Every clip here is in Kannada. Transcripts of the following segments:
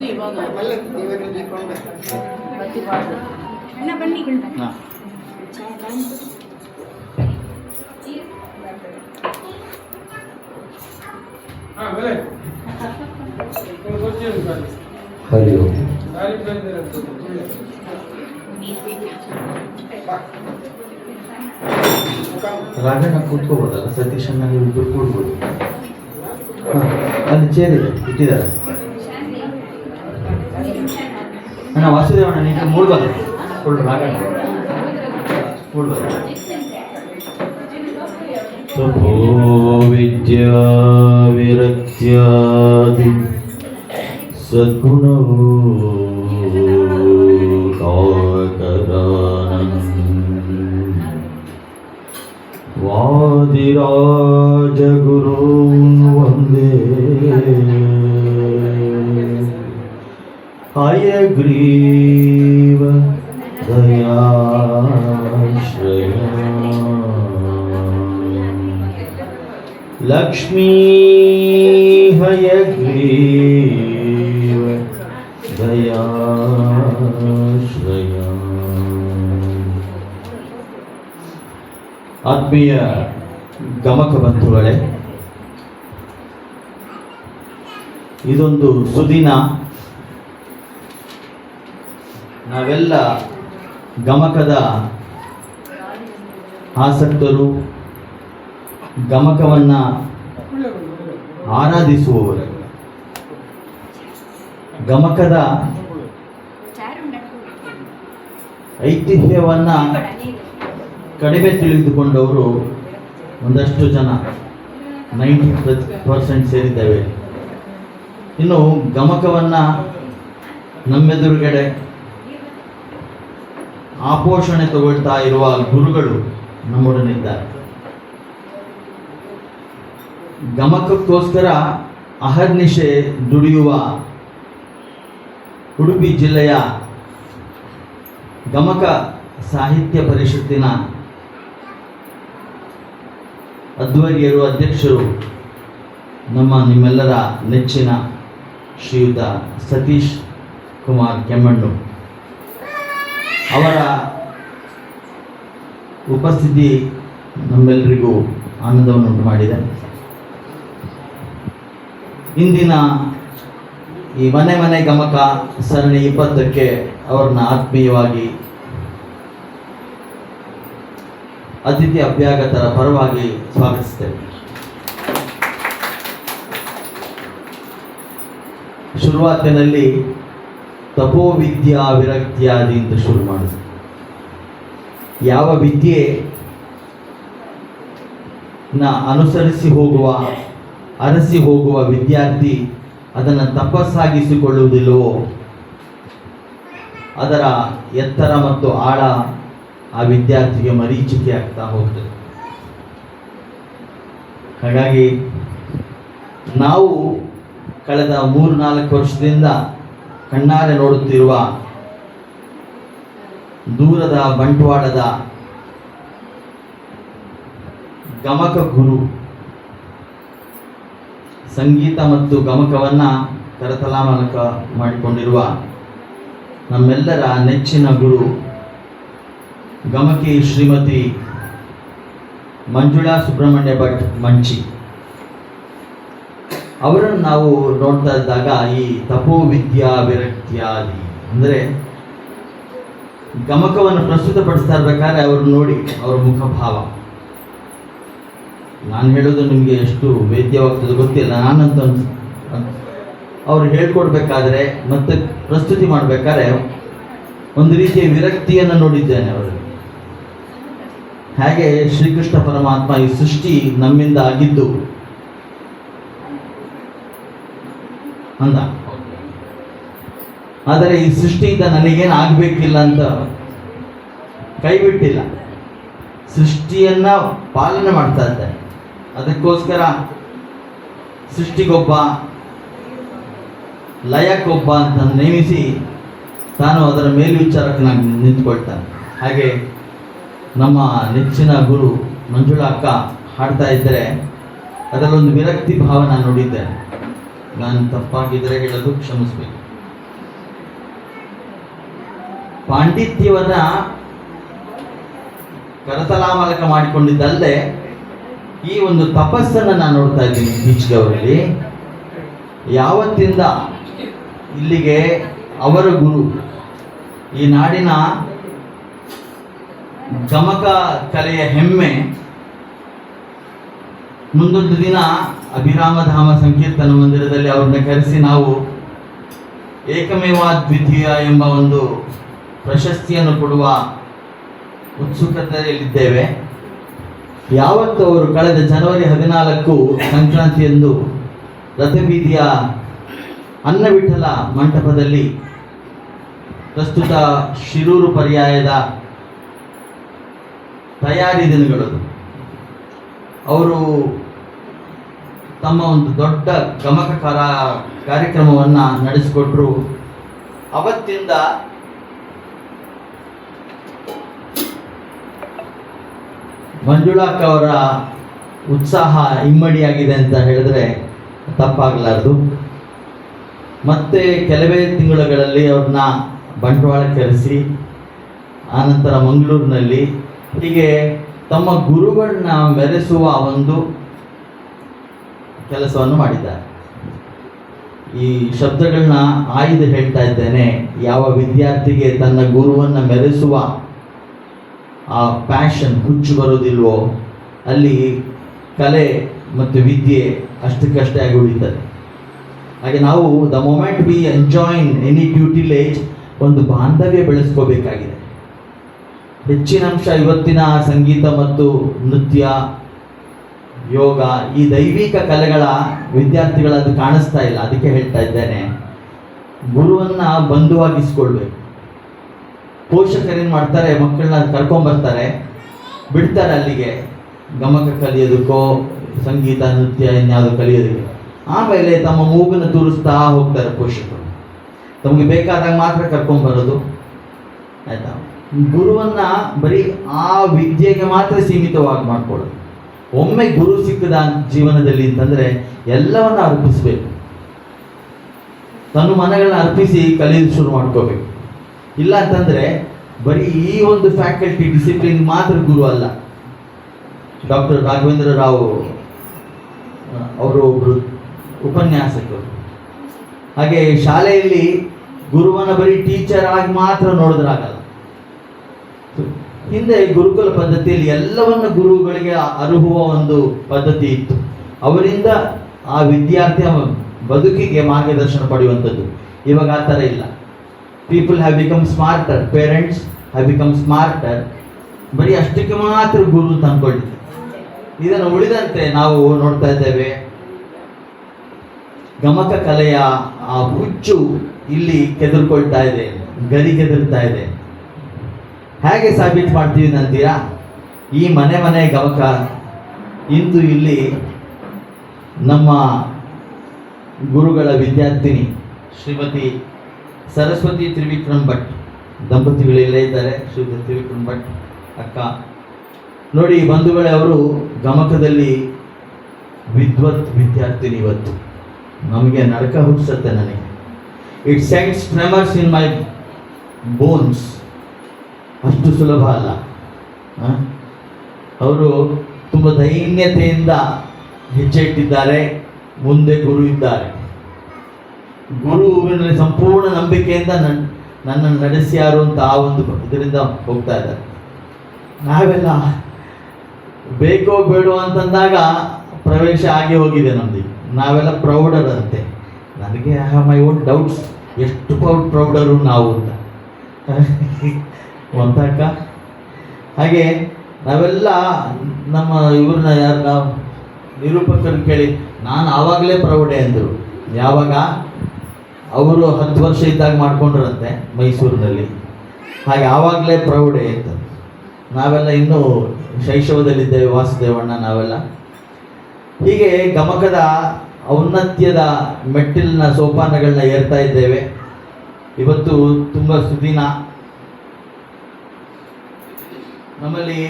ಅಣ್ಣ ಬನ್ನಿ ಹರಿ ಓಂ. ರಾಘಣ್ಣ ಕೂತ್ಕೋಬೋದಲ್ಲ, ಸತೀಶನ್ನ ನೀವು ಇಬ್ಬರು ಕೂಡ್ಬೋದು. ಅಲ್ಲಿ ಚೇರ್ ಇದೆ, ಇಟ್ಟಿದ್ದಾರೆ. ಅಣ್ಣ ವಾಸುದೇವಣ್ಣ ನೀನು ಮೂಡ್ಬಾರ್ದು, ಕೊಡು ರಾಘಣ್ಣ ಕೂಡ್ಬಾರ್ದು. ತಪೋ ವಿದ್ಯಾ ವಿರಕ್ತ್ಯಾದಿ ಸದ್ಗುಣವೋ ವಾದಿರಾಜಗುರೂನ್ ವಂದೇ ಹಯಗ್ರೀವ ದಯಾಶ್ರಯ ಲಕ್ಷ್ಮೀ ಹಯಗ್ರೀವ ದಯಾಶ್ರಯ. ಆತ್ಮೀಯ ಗಮಕ ಬಂಧುಗಳೇ, ಇದೊಂದು ಸುದಿನ. ನಾವೆಲ್ಲ ಗಮಕದ ಆಸಕ್ತರು, ಗಮಕವನ್ನು ಆರಾಧಿಸುವವರು. ಗಮಕದ ಐತಿಹ್ಯವನ್ನು ಕಡಿಮೆ ತಿಳಿದುಕೊಂಡವರು ಒಂದಷ್ಟು ಜನ, 90% ಸೇರಿದ್ದೇವೆ. ಇನ್ನು ಗಮಕವನ್ನು ನಮ್ಮೆದುರುಗಡೆ ಆಪೋಷಣೆ ತಗೊಳ್ತಾ ಇರುವ ಗುರುಗಳು ನಮ್ಮೊಡನಿದ್ದಾರೆ. ಗಮಕಕ್ಕೋಸ್ಕರ ಅಹರ್ನಿಶೆ ದುಡಿಯುವ ಉಡುಪಿ ಜಿಲ್ಲೆಯ ಗಮಕ ಸಾಹಿತ್ಯ ಪರಿಷತ್ತಿನ ಅಧ್ವರ್ಯರು, ಅಧ್ಯಕ್ಷರು, ನಿಮ್ಮೆಲ್ಲರ ನೆಚ್ಚಿನ ಶ್ರೀಯುತ ಸತೀಶ್ ಕುಮಾರ್ ಕೆಮ್ಮಣ್ಣು ಅವರ ಉಪಸ್ಥಿತಿ ನಮ್ಮೆಲ್ಲರಿಗೂ ಆನಂದವನ್ನುಂಟು ಮಾಡಿದೆ. ಇಂದಿನ ಈ ಮನೆ ಮನೆ ಗಮಕ ಸರಣಿ 20ಕ್ಕೆ ಅವರನ್ನ ಆತ್ಮೀಯವಾಗಿ ಅತಿಥಿ ಅಭ್ಯಾಗತರ ಪರವಾಗಿ ಸ್ವಾಗತಿಸ್ತೇವೆ. ಶುರುವಾತಿನಲ್ಲಿ ತಪೋ ವಿದ್ಯಾ ವಿರಕ್ತ್ಯಾದಿ ಅಂತ ಶುರು ಮಾಡಿದ್ರು. ಯಾವ ವಿದ್ಯೆ ಅನುಸರಿಸಿ ಹೋಗುವ, ಅರಸಿ ಹೋಗುವ ವಿದ್ಯಾರ್ಥಿ ಅದನ್ನು ತಪಸ್ಸಾಗಿಸಿಕೊಳ್ಳುವುದಿಲ್ಲವೋ ಅದರ ಎತ್ತರ ಮತ್ತು ಆಳ ಆ ವಿದ್ಯಾರ್ಥಿಗೆ ಮರೀಚಿಕೆ ಆಗ್ತಾ ಹೋಗ್ತದೆ. ಹಾಗಾಗಿ ನಾವು ಕಳೆದ 3-4 ವರ್ಷದಿಂದ ಕಣ್ಣಾರೆ ನೋಡುತ್ತಿರುವ ದೂರದ ಬಂಟ್ವಾಳದ ಗಮಕ ಗುರು, ಸಂಗೀತ ಮತ್ತು ಗಮಕವನ್ನು ಕರತಲಾಮಲಕ ಮಾಡಿಕೊಂಡಿರುವ ನಮ್ಮೆಲ್ಲರ ನೆಚ್ಚಿನ ಗುರು ಗಮಕಿ ಶ್ರೀಮತಿ ಮಂಜುಳಾ ಸುಬ್ರಹ್ಮಣ್ಯ ಭಟ್ ಮಂಚಿ ಅವರನ್ನು ನಾವು ನೋಡ್ತಾ ಇದ್ದಾಗ ಈ ತಪೋ ವಿದ್ಯಾ ವಿರಕ್ತ್ಯಾದಿ ಅಂದರೆ ಗಮಕವನ್ನು ಪ್ರಸ್ತುತಪಡಿಸ್ತಾ ಇರ್ಬೇಕಾದ್ರೆ ಅವರು ನೋಡಿ ಅವರ ಮುಖಭಾವ, ನಾನು ಹೇಳೋದು ನಿಮಗೆ ಎಷ್ಟು ವೇದ್ಯವಾಗ್ತದೆ ಗೊತ್ತಿಲ್ಲ. ನಾನಂತ ಅವ್ರು ಹೇಳ್ಕೊಡ್ಬೇಕಾದ್ರೆ ಮತ್ತೆ ಪ್ರಸ್ತುತಿ ಮಾಡಬೇಕಾದ್ರೆ ಒಂದು ರೀತಿಯ ವಿರಕ್ತಿಯನ್ನು ನೋಡಿದ್ದೇನೆ ಅವರಲ್ಲಿ. ಹಾಗೆ ಶ್ರೀಕೃಷ್ಣ ಪರಮಾತ್ಮ ಈ ಸೃಷ್ಟಿ ನಮ್ಮಿಂದ ಆಗಿದ್ದು ಅಂದ, ಆದರೆ ಈ ಸೃಷ್ಟಿಯಿಂದ ನನಗೇನು ಆಗಬೇಕಿಲ್ಲ ಅಂತ ಕೈ ಬಿಟ್ಟಿಲ್ಲ, ಸೃಷ್ಟಿಯನ್ನ ಪಾಲನೆ ಮಾಡ್ತಾ ಇದ್ದಾರೆ. ಅದಕ್ಕೋಸ್ಕರ ಸೃಷ್ಟಿಗೊಬ್ಬ, ಲಯಕ್ಕೊಬ್ಬ ಅಂತ ನೇಮಿಸಿ ತಾನು ಅದರ ಮೇಲ್ವಿಚಾರಕನಾಗಿ ನಿಂತುಕೊಳ್ತಾನೆ. ಹಾಗೆ ನಮ್ಮ ನೆಚ್ಚಿನ ಗುರು ಮಂಜುಳಾ ಅಕ್ಕ ಹಾಡ್ತಾ ಇದ್ದರೆ ಅದರಲ್ಲೊಂದು ವಿರಕ್ತಿ ಭಾವ ನಾನು ನೋಡಿದ್ದೇನೆ. ನಾನು ತಪ್ಪಾಗಿದ್ದರೆ ಹೇಳೋದು ಕ್ಷಮಿಸಬೇಕು. ಪಾಂಡಿತ್ಯವನ್ನ ಕರತಲಾಮಲಕ ಮಾಡಿಕೊಂಡಿದ್ದಲ್ಲದೆ ಈ ಒಂದು ತಪಸ್ಸನ್ನು ನಾನು ನೋಡ್ತಾ ಇದ್ದೀನಿ ಇತ್ತೀಚೆಗೆ ಅವರಲ್ಲಿ. ಯಾವತ್ತಿಂದ ಇಲ್ಲಿಗೆ ಅವರ ಗುರು, ಈ ನಾಡಿನ ಗಮಕ ಕಲೆಯ ಹೆಮ್ಮೆ, ಮುಂದೊಂದು ದಿನ ಅಭಿರಾಮಧಾಮ ಸಂಕೀರ್ತನ ಮಂದಿರದಲ್ಲಿ ಅವ್ರನ್ನ ಕರೆಸಿ ನಾವು ಏಕಮೇವಾದ್ವಿತೀಯ ಎಂಬ ಒಂದು ಪ್ರಶಸ್ತಿಯನ್ನು ಕೊಡುವ ಉತ್ಸುಕತೆಯಲ್ಲಿದ್ದೇವೆ. ಯಾವತ್ತು ಅವರು ಕಳೆದ ಜನವರಿ 14 ಸಂಕ್ರಾಂತಿಯಂದು ರಥಬೀದಿಯ ಅನ್ನವಿಠಲ ಮಂಟಪದಲ್ಲಿ, ಪ್ರಸ್ತುತ ಶಿರೂರು ಪರ್ಯಾಯದ ತಯಾರಿ ದಿನಗಳು, ಅವರು ತಮ್ಮ ಒಂದು ದೊಡ್ಡ ಗಮಕ ಕಾರ್ಯಕ್ರಮವನ್ನು ನಡೆಸಿಕೊಟ್ರು. ಅವತ್ತಿಂದ ಮಂಜುಳಾಕ್ಕ ಅವರ ಉತ್ಸಾಹ ಇಮ್ಮಡಿಯಾಗಿದೆ ಅಂತ ಹೇಳಿದ್ರೆ ತಪ್ಪಾಗಲಾರದು. ಮತ್ತೆ ಕೆಲವೇ ತಿಂಗಳುಗಳಲ್ಲಿ ಅವ್ರನ್ನ ಬಂಟ್ವಾಳ ಕರೆಸಿ, ಆನಂತರ ಮಂಗಳೂರಿನಲ್ಲಿ, ಹೀಗೆ ತಮ್ಮ ಗುರುಗಳನ್ನ ಮೆರೆಸುವ ಒಂದು ಕೆಲಸವನ್ನು ಮಾಡಿದ್ದಾರೆ. ಈ ಶಬ್ದಗಳನ್ನ ಆಯ್ದು ಹೇಳ್ತಾ ಇದ್ದೇನೆ. ಯಾವ ವಿದ್ಯಾರ್ಥಿಗೆ ತನ್ನ ಗುರುವನ್ನು ಮೆರೆಸುವ ಆ ಪ್ಯಾಷನ್, ಹುಚ್ಚು ಬರೋದಿಲ್ವೋ, ಅಲ್ಲಿ ಕಲೆ ಮತ್ತು ವಿದ್ಯೆ ಅಷ್ಟಕ್ಕಷ್ಟೇ ಆಗಿ ಉಳಿತದೆ. ಹಾಗೆ ನಾವು ದ ಮೊಮೆಂಟ್ ವಿ ಎಂಜಾಯ್ನ್ ಎನಿ ಟ್ಯೂಟಿಲೇಜ್ ಒಂದು ಬಾಂಧವ್ಯ ಬೆಳೆಸ್ಕೋಬೇಕಾಗಿದೆ. ಹೆಚ್ಚಿನ ಅಂಶ ಇವತ್ತಿನ ಸಂಗೀತ ಮತ್ತು ನೃತ್ಯ, ಯೋಗ, ಈ ದೈವಿಕ ಕಲೆಗಳ ವಿದ್ಯಾರ್ಥಿಗಳದ್ದು ಕಾಣಿಸ್ತಾ ಇಲ್ಲ. ಅದಕ್ಕೆ ಹೇಳ್ತಾ ಇದ್ದೇನೆ, ಗುರುವನ್ನ ಬಂಧುವಾಗಿಸ್ಕೊಳ್ಬೇಕು. ಪೋಷಕರೇನು ಮಾಡ್ತಾರೆ, ಮಕ್ಕಳನ್ನ ಕರ್ಕೊಂಬರ್ತಾರೆ, ಬಿಡ್ತಾರೆ ಅಲ್ಲಿಗೆ ಗಮಕ ಕಲಿಯೋದಕ್ಕೋ ಸಂಗೀತ ನೃತ್ಯ ಇನ್ಯಾವುದು ಕಲಿಯೋದಕ್ಕೆ. ಆಮೇಲೆ ತಮ್ಮ ಮೂಗನ್ನು ತೂರಿಸ್ತಾ ಹೋಗ್ತಾರೆ ಪೋಷಕರು. ತಮಗೆ ಬೇಕಾದಾಗ ಮಾತ್ರ ಕರ್ಕೊಂಬರೋದು, ಆಯ್ತಾ. ಗುರುವನ್ನ ಬರೀ ಆ ವಿದ್ಯೆಗೆ ಮಾತ್ರ ಸೀಮಿತವಾಗಿ ಮಾಡ್ಕೊಳ್ಳೋದು. ಒಮ್ಮೆ ಗುರು ಸಿಕ್ಕದ ಜೀವನದಲ್ಲಿ ಅಂತಂದ್ರೆ ಎಲ್ಲವನ್ನ ಅರ್ಪಿಸ್ಬೇಕು. ತನ್ನ ಮನಗಳನ್ನ ಅರ್ಪಿಸಿ ಕಲಿಯೋದು ಶುರು ಮಾಡ್ಕೋಬೇಕು. ಇಲ್ಲ ಅಂತಂದ್ರೆ ಬರೀ ಈ ಒಂದು ಫ್ಯಾಕಲ್ಟಿ ಡಿಸಿಪ್ಲಿನ್ ಮಾತ್ರ ಗುರು ಅಲ್ಲ. ಡಾಕ್ಟರ್ ರಾಘವೇಂದ್ರ ರಾವ್ ಅವರು ಒಬ್ರು ಉಪನ್ಯಾಸಕರು. ಹಾಗೆ ಶಾಲೆಯಲ್ಲಿ ಗುರುವನ್ನ ಬರೀ ಟೀಚರ್ ಆಗಿ ಮಾತ್ರ ನೋಡಿದ್ರಾಗಲ್ಲ. ಹಿಂದೆ ಗುರುಕುಲ ಪದ್ಧತಿಯಲ್ಲಿ ಎಲ್ಲವನ್ನ ಗುರುಗಳಿಗೆ ಅರುಹುವ ಒಂದು ಪದ್ಧತಿ ಇತ್ತು. ಅವರಿಂದ ಆ ವಿದ್ಯಾರ್ಥಿಯ ಬದುಕಿಗೆ ಮಾರ್ಗದರ್ಶನ ಪಡೆಯುವಂಥದ್ದು. ಇವಾಗ ಆ ಥರ ಇಲ್ಲ. People have become smarter, parents have become smarter. ಬರೀ ಅಷ್ಟಕ್ಕೆ ಮಾತ್ರ ಗುರು ಅಂತ ಅಂದ್ಕೊಂಡಿದ್ದೆ. ಇದನ್ನು ಉಳಿದಂತೆ ನಾವು ನೋಡ್ತಾ ಇದ್ದೇವೆ, ಗಮಕ ಕಲೆಯ ಆ ಹುಚ್ಚು ಇಲ್ಲಿ ಕೆದರ್ಕೊಳ್ತಾ ಇದೆ, ಗರಿಗೆದರ್ತಾ ಇದೆ. ಹೇಗೆ ಸಾಬೀತು ಮಾಡ್ತೀವಿ ಅಂತೀರಾ? ಈ ಮನೆ ಗಮಕ ಇಂದು ಇಲ್ಲಿ ನಮ್ಮ ಗುರುಗಳ ವಿದ್ಯಾರ್ಥಿನಿ ಶ್ರೀಮತಿ ಸರಸ್ವತಿ ತ್ರಿವಿಕ್ರಮ್ ಭಟ್ ದಂಪತಿಗಳಲ್ಲೇ ಇದ್ದಾರೆ. ಶ್ರೀಮತಿ ತ್ರಿವಿಕ್ರಮ್ ಭಟ್ ಅಕ್ಕ ನೋಡಿ ಬಂಧುಗಳೇ, ಅವರು ಗಮಕದಲ್ಲಿ ವಿದ್ವತ್ ವಿದ್ಯಾರ್ಥಿನಿ. ಇವತ್ತು ನಮಗೆ ನರಕ ಹುಟ್ಟಿಸುತ್ತೆ. ನನಗೆ it sends tremors in my bones. ಅಷ್ಟು ಸುಲಭ ಅಲ್ಲ. ಅವರು ತುಂಬ ದೈನ್ಯತೆಯಿಂದ ಹೆಜ್ಜೆ ಇಟ್ಟಿದ್ದಾರೆ. ಮುಂದೆ ಗುರು ಇದ್ದಾರೆ. ಗುರುವಿನಲ್ಲಿ ಸಂಪೂರ್ಣ ನಂಬಿಕೆಯಿಂದ ನನ್ನನ್ನು ನಡೆಸ್ಯಾರು ಅಂತ ಆ ಒಂದು ಇದರಿಂದ ಹೋಗ್ತಾ ಇದ್ದಾರೆ. ನಾವೆಲ್ಲ ಬೇಕೋ ಬೇಡೋ ಅಂತಂದಾಗ ಪ್ರವೇಶ ಆಗಿ ಹೋಗಿದೆ ನಮ್ದು. ನಾವೆಲ್ಲ ಪ್ರೌಢರಂತೆ. ನನಗೆ I have my own doubts, ಎಷ್ಟು ಪ್ರೌಢರು ನಾವು ಅಂತ ಒಂದಕ್ಕ. ಹಾಗೆ ನಾವೆಲ್ಲ ನಮ್ಮ ಇವ್ರನ್ನ ಯಾರು ನಾವು ನಿರೂಪಕರನ್ನು ಕೇಳಿ, ನಾನು ಆವಾಗಲೇ ಪ್ರೌಢೆ ಅಂದರು. ಯಾವಾಗ ಅವರು 10 ವರ್ಷ ಇದ್ದಾಗ ಮಾಡ್ಕೊಂಡ್ರಂತೆ ಮೈಸೂರಿನಲ್ಲಿ. ಹಾಗೆ ಆವಾಗಲೇ ಪ್ರೌಢೆ ಅಂತ. ನಾವೆಲ್ಲ ಇನ್ನೂ ಶೈಶವದಲ್ಲಿದ್ದೇವೆ, ವಾಸುದೇವಣ್ಣ ನಾವೆಲ್ಲ. ಹೀಗೆ ಗಮಕದ ಔನ್ನತ್ಯದ ಮೆಟ್ಟಿಲಿನ ಸೋಪಾನಗಳನ್ನ ಏರ್ತಾ ಇದ್ದೇವೆ. ಇವತ್ತು ತುಂಬ ಸುದಿನ. ನಮ್ಮಲ್ಲಿ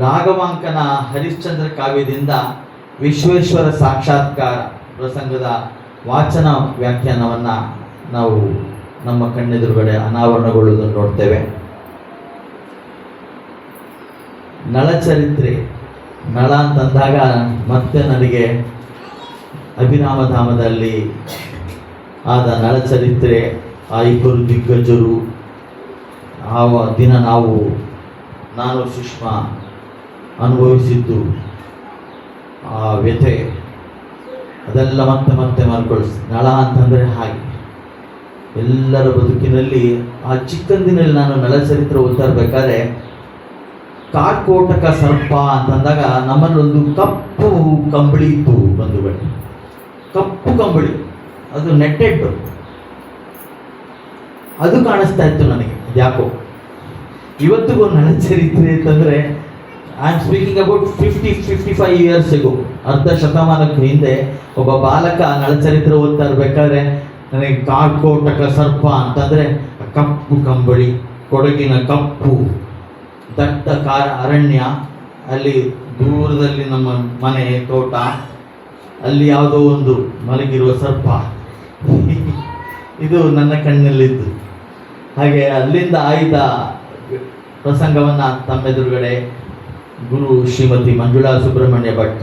ರಾಘವಾಂಕನ ಹರಿಶ್ಚಂದ್ರ ಕಾವ್ಯದಿಂದ ವಿಶ್ವೇಶ್ವರ ಸಾಕ್ಷಾತ್ಕಾರ ಪ್ರಸಂಗದ ವಾಚನ ವ್ಯಾಖ್ಯಾನವನ್ನು ನಾವು ನಮ್ಮ ಕಣ್ಣೆದುರುಗಡೆ ಅನಾವರಣಗೊಳ್ಳುವುದನ್ನು ನೋಡ್ತೇವೆ. ನಳಚರಿತ್ರೆ, ನಳ ಅಂತಂದಾಗ ಮತ್ತೆ ನನಗೆ ಅಭಿರಾಮಧಾಮದಲ್ಲಿ ಆದ ನಳಚರಿತ್ರೆ, ಆ ಇಬ್ಬರು ದಿಗ್ಗಜರು, ಆ ದಿನ ನಾನು ಸುಷ್ಮಾ ಅನುಭವಿಸಿದ್ದು ಆ ವ್ಯಥೆ, ಅದೆಲ್ಲ ಮತ್ತೆ ಮತ್ತೆ ಮರುಕಳಿಸ್. ನಳ ಅಂತಂದರೆ ಹಾಗೆ ಎಲ್ಲರ ಬದುಕಿನಲ್ಲಿ ಆ ಚಿಕ್ಕಂದಿನಲ್ಲಿ ನಾನು ನಳಚರಿತ್ರೆ ಓದ್ತಾ ಇರ್ಬೇಕಾದ್ರೆ ಕಾರ್ಕೋಟಕ ಸರ್ಪ ಅಂತಂದಾಗ ನಮ್ಮಲ್ಲೊಂದು ಕಪ್ಪು ಕಂಬಳಿ ಇತ್ತು ಬಂಧುಗಳು, ಕಪ್ಪು ಕಂಬಳಿ, ಅದು ನೆಟ್ಟೆಡ್, ಅದು ಕಾಣಿಸ್ತಾ ಇತ್ತು ನನಗೆ. ಯಾಕೋ ಇವತ್ತಿಗೂ ನಳಚರಿತ್ರೆ ಅಂತಂದರೆ I am speaking about 55 years ago, ಅರ್ಧ ಶತಮಾನಕ್ಕೆ ಹಿಂದೆ ಒಬ್ಬ ಬಾಲಕ ನಳಚರಿತ್ರೆ ಓದ್ತಾ ಇರ್ಬೇಕಾದ್ರೆ ನನಗೆ ಕಾರ್ಕೋಟಕ ಸರ್ಪ ಅಂತಂದರೆ ಕಪ್ಪು ಕಂಬಳಿ, ಕೊಡಗಿನ ಕಪ್ಪು ದಟ್ಟ ಅರಣ್ಯ, ಅಲ್ಲಿ ದೂರದಲ್ಲಿ ನಮ್ಮ ಮನೆ ತೋಟ, ಅಲ್ಲಿ ಯಾವುದೋ ಒಂದು ಮಲಗಿರುವ ಸರ್ಪ, ಇದು ನನ್ನ ಕಣ್ಣಿನಲ್ಲಿದ್ದು. ಹಾಗೆ ಅಲ್ಲಿಂದ ಆಯ್ದ ಪ್ರಸಂಗವನ್ನು ತಮ್ಮೆದುರುಗಡೆ ಗುರು ಶ್ರೀಮತಿ ಮಂಜುಳಾ ಸುಬ್ರಹ್ಮಣ್ಯ ಭಟ್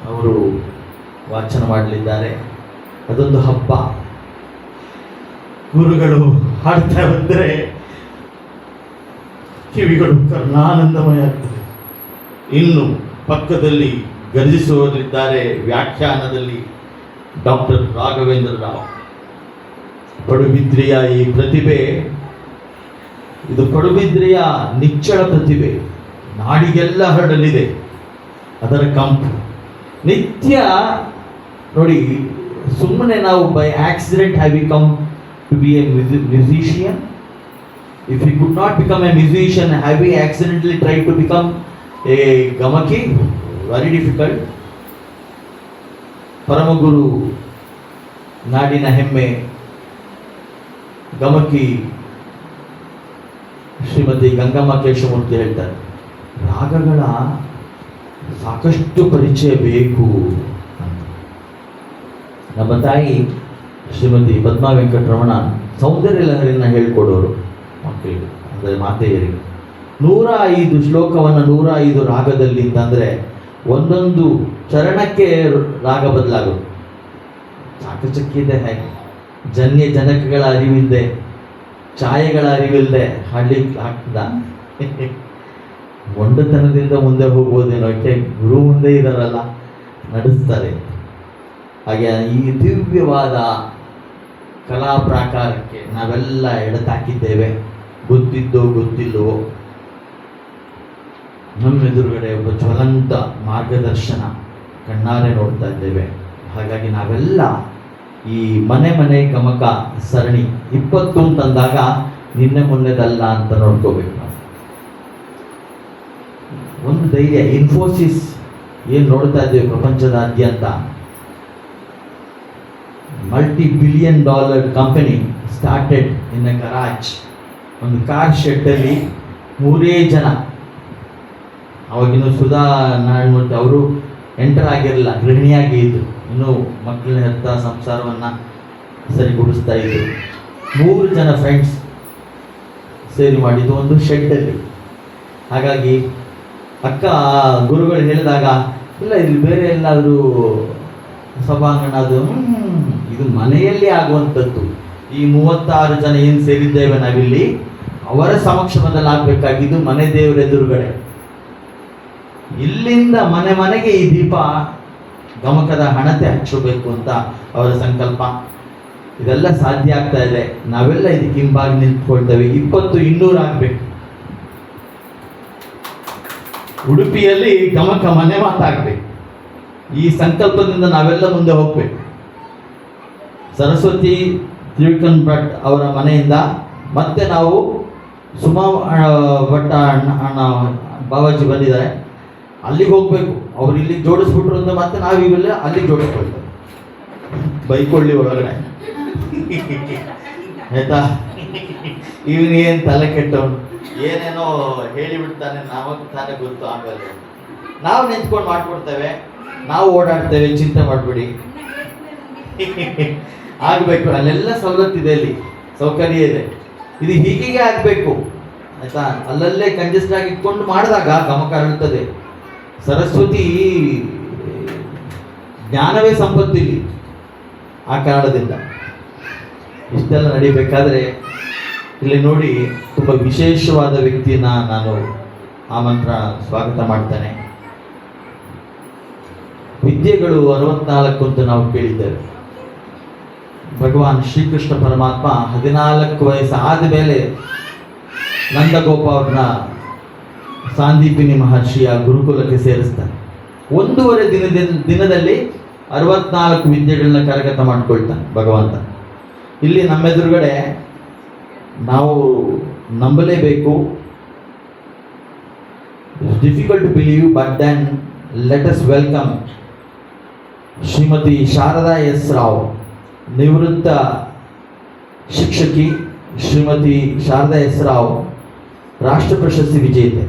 ಅವರು ವಾಚನ ಮಾಡಲಿದ್ದಾರೆ. ಅದೊಂದು ಹಬ್ಬ. ಗುರುಗಳು ಹಾಡ್ತಾ ಬಂದರೆ ಕಿವಿಗಳು ಕರ್ಣಾನಂದಮಯ ಆಗ್ತದೆ. ಇನ್ನು ಪಕ್ಕದಲ್ಲಿ ಗರ್ಜಿಸುವವರಿದ್ದಾರೆ ವ್ಯಾಖ್ಯಾನದಲ್ಲಿ ಡಾಕ್ಟರ್ ರಾಘವೇಂದ್ರ ರಾವ್. ಪಡುಬಿದ್ರಿಯ ಈ ಪ್ರತಿಭೆ, ಇದು ಪಡುಬಿದ್ರಿಯ ನಿಚ್ಚಳ ಪ್ರತಿಭೆ, ನಾಡಿಗೆಲ್ಲ ಹರಡಲಿದೆ ಅದರ ಕಂಪು. ನಿತ್ಯ ನೋಡಿ, ಸುಮ್ಮನೆ ನಾವು by accident have we come to be a musician? If we could not become a musician, have we accidentally tried to become a gamaki? Very difficult. ಪರಮಗುರು, ನಾಡಿನ ಹೆಮ್ಮೆ ಗಮಕಿ ಶ್ರೀಮತಿ ಗಂಗಮ್ಮ ಕೇಶವಮೂರ್ತಿ ಹೇಳ್ತಾರೆ, ರಾಗಗಳ ಸಾಕಷ್ಟು ಪರಿಚಯ ಬೇಕು ಅಂತ. ನಮ್ಮ ತಾಯಿ ಶ್ರೀಮತಿ ಪದ್ಮಾ ವೆಂಕಟರಮಣ ಸೌಂದರ್ಯ ಲಹರಿಯನ್ನು ಹೇಳ್ಕೊಡೋರು ಮಕ್ಕಳಿಗೆ, ಅಂದರೆ ಮಾತೆಯರಿಗೆ. 105 ಶ್ಲೋಕವನ್ನು 105 ರಾಗದಲ್ಲಿ ಅಂತಂದರೆ ಒಂದೊಂದು ಚರಣಕ್ಕೆ ರಾಗ ಬದಲಾಗೋದು. ಚಾಕಚಕ್ಯತೆ ಹೇಗೆ, ಜನಕಗಳ ಅರಿವಿಲ್ಲದೆ, ಛಾಯೆಗಳ ಅರಿವಿಲ್ಲದೆ ಹಾಡ್ಲಿಕ್ಕೆ ಆಗ್ತದ? ಮೊಂಡತನದಿಂದ ಮುಂದೆ ಹೋಗ್ಬೋದೇನೋ, ಯಾಕೆ ಗುರು ಮುಂದೆ ಇದಾರಲ್ಲ, ನಡೆಸ್ತಾರೆ. ಹಾಗೆ ಈ ದಿವ್ಯವಾದ ಕಲಾ ಪ್ರಾಕಾರಕ್ಕೆ ನಾವೆಲ್ಲ ಎಡತಾಕಿದ್ದೇವೆ, ಗೊತ್ತಿದ್ದೋ ಗೊತ್ತಿಲ್ಲವೋ. ನಮ್ಮೆದುರುಗಡೆ ಒಬ್ಬ ಜ್ವಲಂತ ಮಾರ್ಗದರ್ಶನ ಕಣ್ಣಾರೆ ನೋಡ್ತಾ ಇದ್ದೇವೆ. ಹಾಗಾಗಿ ನಾವೆಲ್ಲ ಈ ಮನೆ ಗಮಕ ಸರಣಿ 20 ಅಂತಂದಾಗ ನಿನ್ನೆ ಮೊನ್ನೆದಲ್ಲ ಅಂತ ನೋಡ್ಕೋಬೇಕು ನಾವು. ಒಂದು ಧೈರ್ಯ, ಇನ್ಫೋಸಿಸ್ ಏನು ನೋಡ್ತಾ ಇದ್ದೇವೆ ಪ್ರಪಂಚದಾದ್ಯಂತ, $multi-billion company started in a garage. ಒಂದು ಕಾರ್ ಶೆಡ್ಡಲ್ಲಿ 3 ಜನ, ಅವಾಗಿನ್ನು ಸುಧಾ ನಾರಾಯಣಮೂರ್ತಿ ಅವರು ಎಂಟರ್ ಆಗಿರಲಿಲ್ಲ, ಗೃಹಿಣಿಯಾಗಿ ಇದ್ರು, ಇನ್ನೂ ಮಕ್ಕಳನ್ನ ಹೆತ್ತ ಸಂಸಾರವನ್ನು ಸರಿಗೂಡಿಸ್ತಾ ಇದ್ರು. 3 ಜನ ಫ್ರೆಂಡ್ಸ್ ಸೇರಿ ಮಾಡಿದ್ದು ಒಂದು ಶೆಡ್ಡಲ್ಲಿ. ಹಾಗಾಗಿ ಅಕ್ಕ ಗುರುಗಳು ಹೇಳಿದಾಗ, ಇಲ್ಲ ಇಲ್ಲಿ ಬೇರೆ ಎಲ್ಲಾದರೂ ಸಭಾಂಗಣ, ಅದು ಇದು ಮನೆಯಲ್ಲಿ ಆಗುವಂಥದ್ದು. ಈ 36 ಜನ ಏನು ಸೇರಿದ್ದೇವೆ ನಾವಿಲ್ಲಿ, ಅವರ ಸಮಕ್ಷಮದಲ್ಲಿ ಆಗಬೇಕಾಗಿದ್ದು ಮನೆ ದೇವರ ಎದುರುಗಡೆ. ಇಲ್ಲಿಂದ ಮನೆಗೆ ಈ ದೀಪ ಗಮಕದ ಹಣತೆ ಹಚ್ಚಬೇಕು ಅಂತ ಅವರ ಸಂಕಲ್ಪ. ಇದೆಲ್ಲ ಸಾಧ್ಯ ಆಗ್ತಾ ಇದೆ. ನಾವೆಲ್ಲ ಇದಕ್ಕೆ ಹಿಂಬಾಗಿ ನಿಂತ್ಕೊಳ್ತೇವೆ. 20-200 ಆಗಬೇಕು. ಉಡುಪಿಯಲ್ಲಿ ಗಮಕ ಮನೆ ಮಾತಾಗಬೇಕು. ಈ ಸಂಕಲ್ಪದಿಂದ ನಾವೆಲ್ಲ ಮುಂದೆ ಹೋಗ್ಬೇಕು. ಸರಸ್ವತಿ ತ್ರಿವಿಕ್ರಮ್ ಭಟ್ ಅವರ ಮನೆಯಿಂದ ಮತ್ತೆ ನಾವು ಸುಮಾ ಭಟ್ಟ ಅಣ್ಣ ಬಾಬಾಜಿ ಬಂದಿದ್ದಾರೆ, ಅಲ್ಲಿಗೆ ಹೋಗ್ಬೇಕು. ಅವ್ರು ಇಲ್ಲಿಗೆ ಜೋಡಿಸ್ಬಿಟ್ರು ಅಂತ ಮತ್ತೆ ನಾವಿವೆಲ್ಲ ಅಲ್ಲಿಗೆ ಜೋಡಿಸ್ಕೊಳ್ತೇವೆ, ಬೈಕೊಳ್ಳಿ ಒಳಗಡೆ. ಆಯ್ತಾ? ಇವನಿಗೇನು ತಲೆ ಕೆಟ್ಟವನು, ಏನೇನೋ ಹೇಳಿಬಿಡ್ತಾನೆ, ನಾವಾಗ ತಾನೇ ಗೊತ್ತು. ಆಮೇಲೆ ನಾವು ನಿಂತ್ಕೊಂಡು ಮಾಡ್ಕೊಡ್ತೇವೆ, ನಾವು ಓಡಾಡ್ತೇವೆ, ಚಿಂತೆ ಮಾಡಬೇಡಿ. ಆಗಬೇಕು. ಅಲ್ಲೆಲ್ಲ ಸವಲತ್ತಿದೆ, ಅಲ್ಲಿ ಸೌಕರ್ಯ ಇದೆ. ಇದು ಹೀಗೆ ಆಗಬೇಕು ಆಯ್ತಾ. ಅಲ್ಲಲ್ಲೇ ಕಂಜೆಸ್ಟ್ ಆಗಿ ಇಟ್ಕೊಂಡು ಮಾಡಿದಾಗ ಗಮಕ ಅರಳುತ್ತದೆ. ಸರಸ್ವತಿ ಜ್ಞಾನವೇ ಸಂಪತ್ತಿಲ್ಲಿ. ಆ ಕಾರಣದಿಂದ ಇಷ್ಟೆಲ್ಲ ನಡಿಬೇಕಾದ್ರೆ ಇಲ್ಲಿ ನೋಡಿ, ತುಂಬ ವಿಶೇಷವಾದ ವ್ಯಕ್ತಿನ ನಾನು ಆಮಂತ್ರ ಸ್ವಾಗತ ಮಾಡ್ತೇನೆ. ವಿದ್ಯೆಗಳು 64 ಅಂತ ನಾವು ಕೇಳಿದ್ದೇವೆ. ಭಗವಾನ್ ಶ್ರೀಕೃಷ್ಣ ಪರಮಾತ್ಮ 14 ವಯಸ್ಸು ಆದಮೇಲೆ ನಂದಗೋಪ ಅವ್ರನ್ನ ಸಾಂದೀಪಿನಿ ಮಹರ್ಷಿಯ ಗುರುಕುಲಕ್ಕೆ ಸೇರಿಸ್ತಾನೆ. 1.5 ದಿನದಲ್ಲಿ 64 ವಿದ್ಯೆಗಳನ್ನ ಕರಗತ ಮಾಡ್ಕೊಳ್ತಾನೆ ಭಗವಂತ. ಇಲ್ಲಿ ನಮ್ಮೆದುರುಗಡೆ ನಾವು ನಂಬಲೇಬೇಕು. It's difficult to believe, but then let us welcome Shrimati Sharada S Rao, ನಿವೃತ್ತ ಶಿಕ್ಷಕಿ ಶ್ರೀಮತಿ ಶಾರದಾ ಎಸ್ ರಾವ್, ರಾಷ್ಟ್ರ ಪ್ರಶಸ್ತಿ ವಿಜೇತೆ,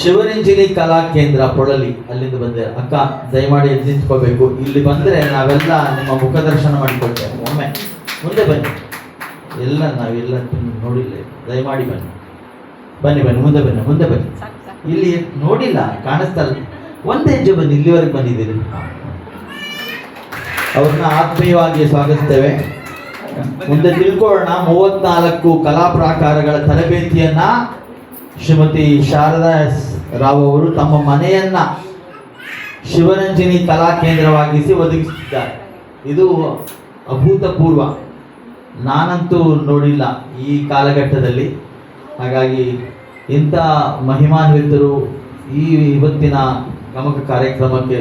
ಶಿವರಂಜನಿ ಕಲಾ ಕೇಂದ್ರ ಪೊಳಲಿ, ಅಲ್ಲಿಂದ ಬಂದೆ. ಅಕ್ಕ ದಯಮಾಡಿ ಎದ್ದು ನಿಂತ್ಕೋಬೇಕು. ಇಲ್ಲಿ ಬಂದರೆ ನಾವೆಲ್ಲ ನಿಮ್ಮ ಮುಖದರ್ಶನ ಮಾಡಿಕೊಳ್ತೇವೆ. ಒಮ್ಮೆ ಮುಂದೆ ಬನ್ನಿ, ಎಲ್ಲ ನಾವೆಲ್ಲ ನೋಡಿಲ್ಲ, ದಯಮಾಡಿ ಬನ್ನಿ ಬನ್ನಿ ಬನ್ನಿ ಮುಂದೆ ಬನ್ನಿ ಮುಂದೆ ಬನ್ನಿ. ಇಲ್ಲಿ ನೋಡಿಲ್ಲ, ಕಾಣಿಸ್ತಲ್ಲ, ಒಂದು ಹೆಜ್ಜೆ ಬನ್ನಿ, ಇಲ್ಲಿವರೆಗೆ ಬಂದಿದ್ದೀರಿ. ಅವ್ರನ್ನ ಆತ್ಮೀಯವಾಗಿ ಸ್ವಾಗತಿಸ್ತೇವೆ. ಮುಂದೆ ತಿಳ್ಕೊಳ್ಳೋಣ. 34 ಕಲಾ ಪ್ರಾಕಾರಗಳ ತರಬೇತಿಯನ್ನ ಶ್ರೀಮತಿ ಶಾರದಾ ಎಸ್ ರಾವ್ ಅವರು ತಮ್ಮ ಮನೆಯನ್ನ ಶಿವರಂಜನಿ ಕಲಾ ಕೇಂದ್ರವಾಗಿಸಿ ಒದಗಿಸಿದ್ದಾರೆ. ಇದು ಅಭೂತಪೂರ್ವ, ನಾನಂತೂ ನೋಡಿಲ್ಲ ಈ ಕಾಲಘಟ್ಟದಲ್ಲಿ. ಹಾಗಾಗಿ ಇಂಥ ಮಹಿಮಾನ್ವಿತರು ಈ ಇವತ್ತಿನ ಗಮಕ ಕಾರ್ಯಕ್ರಮಕ್ಕೆ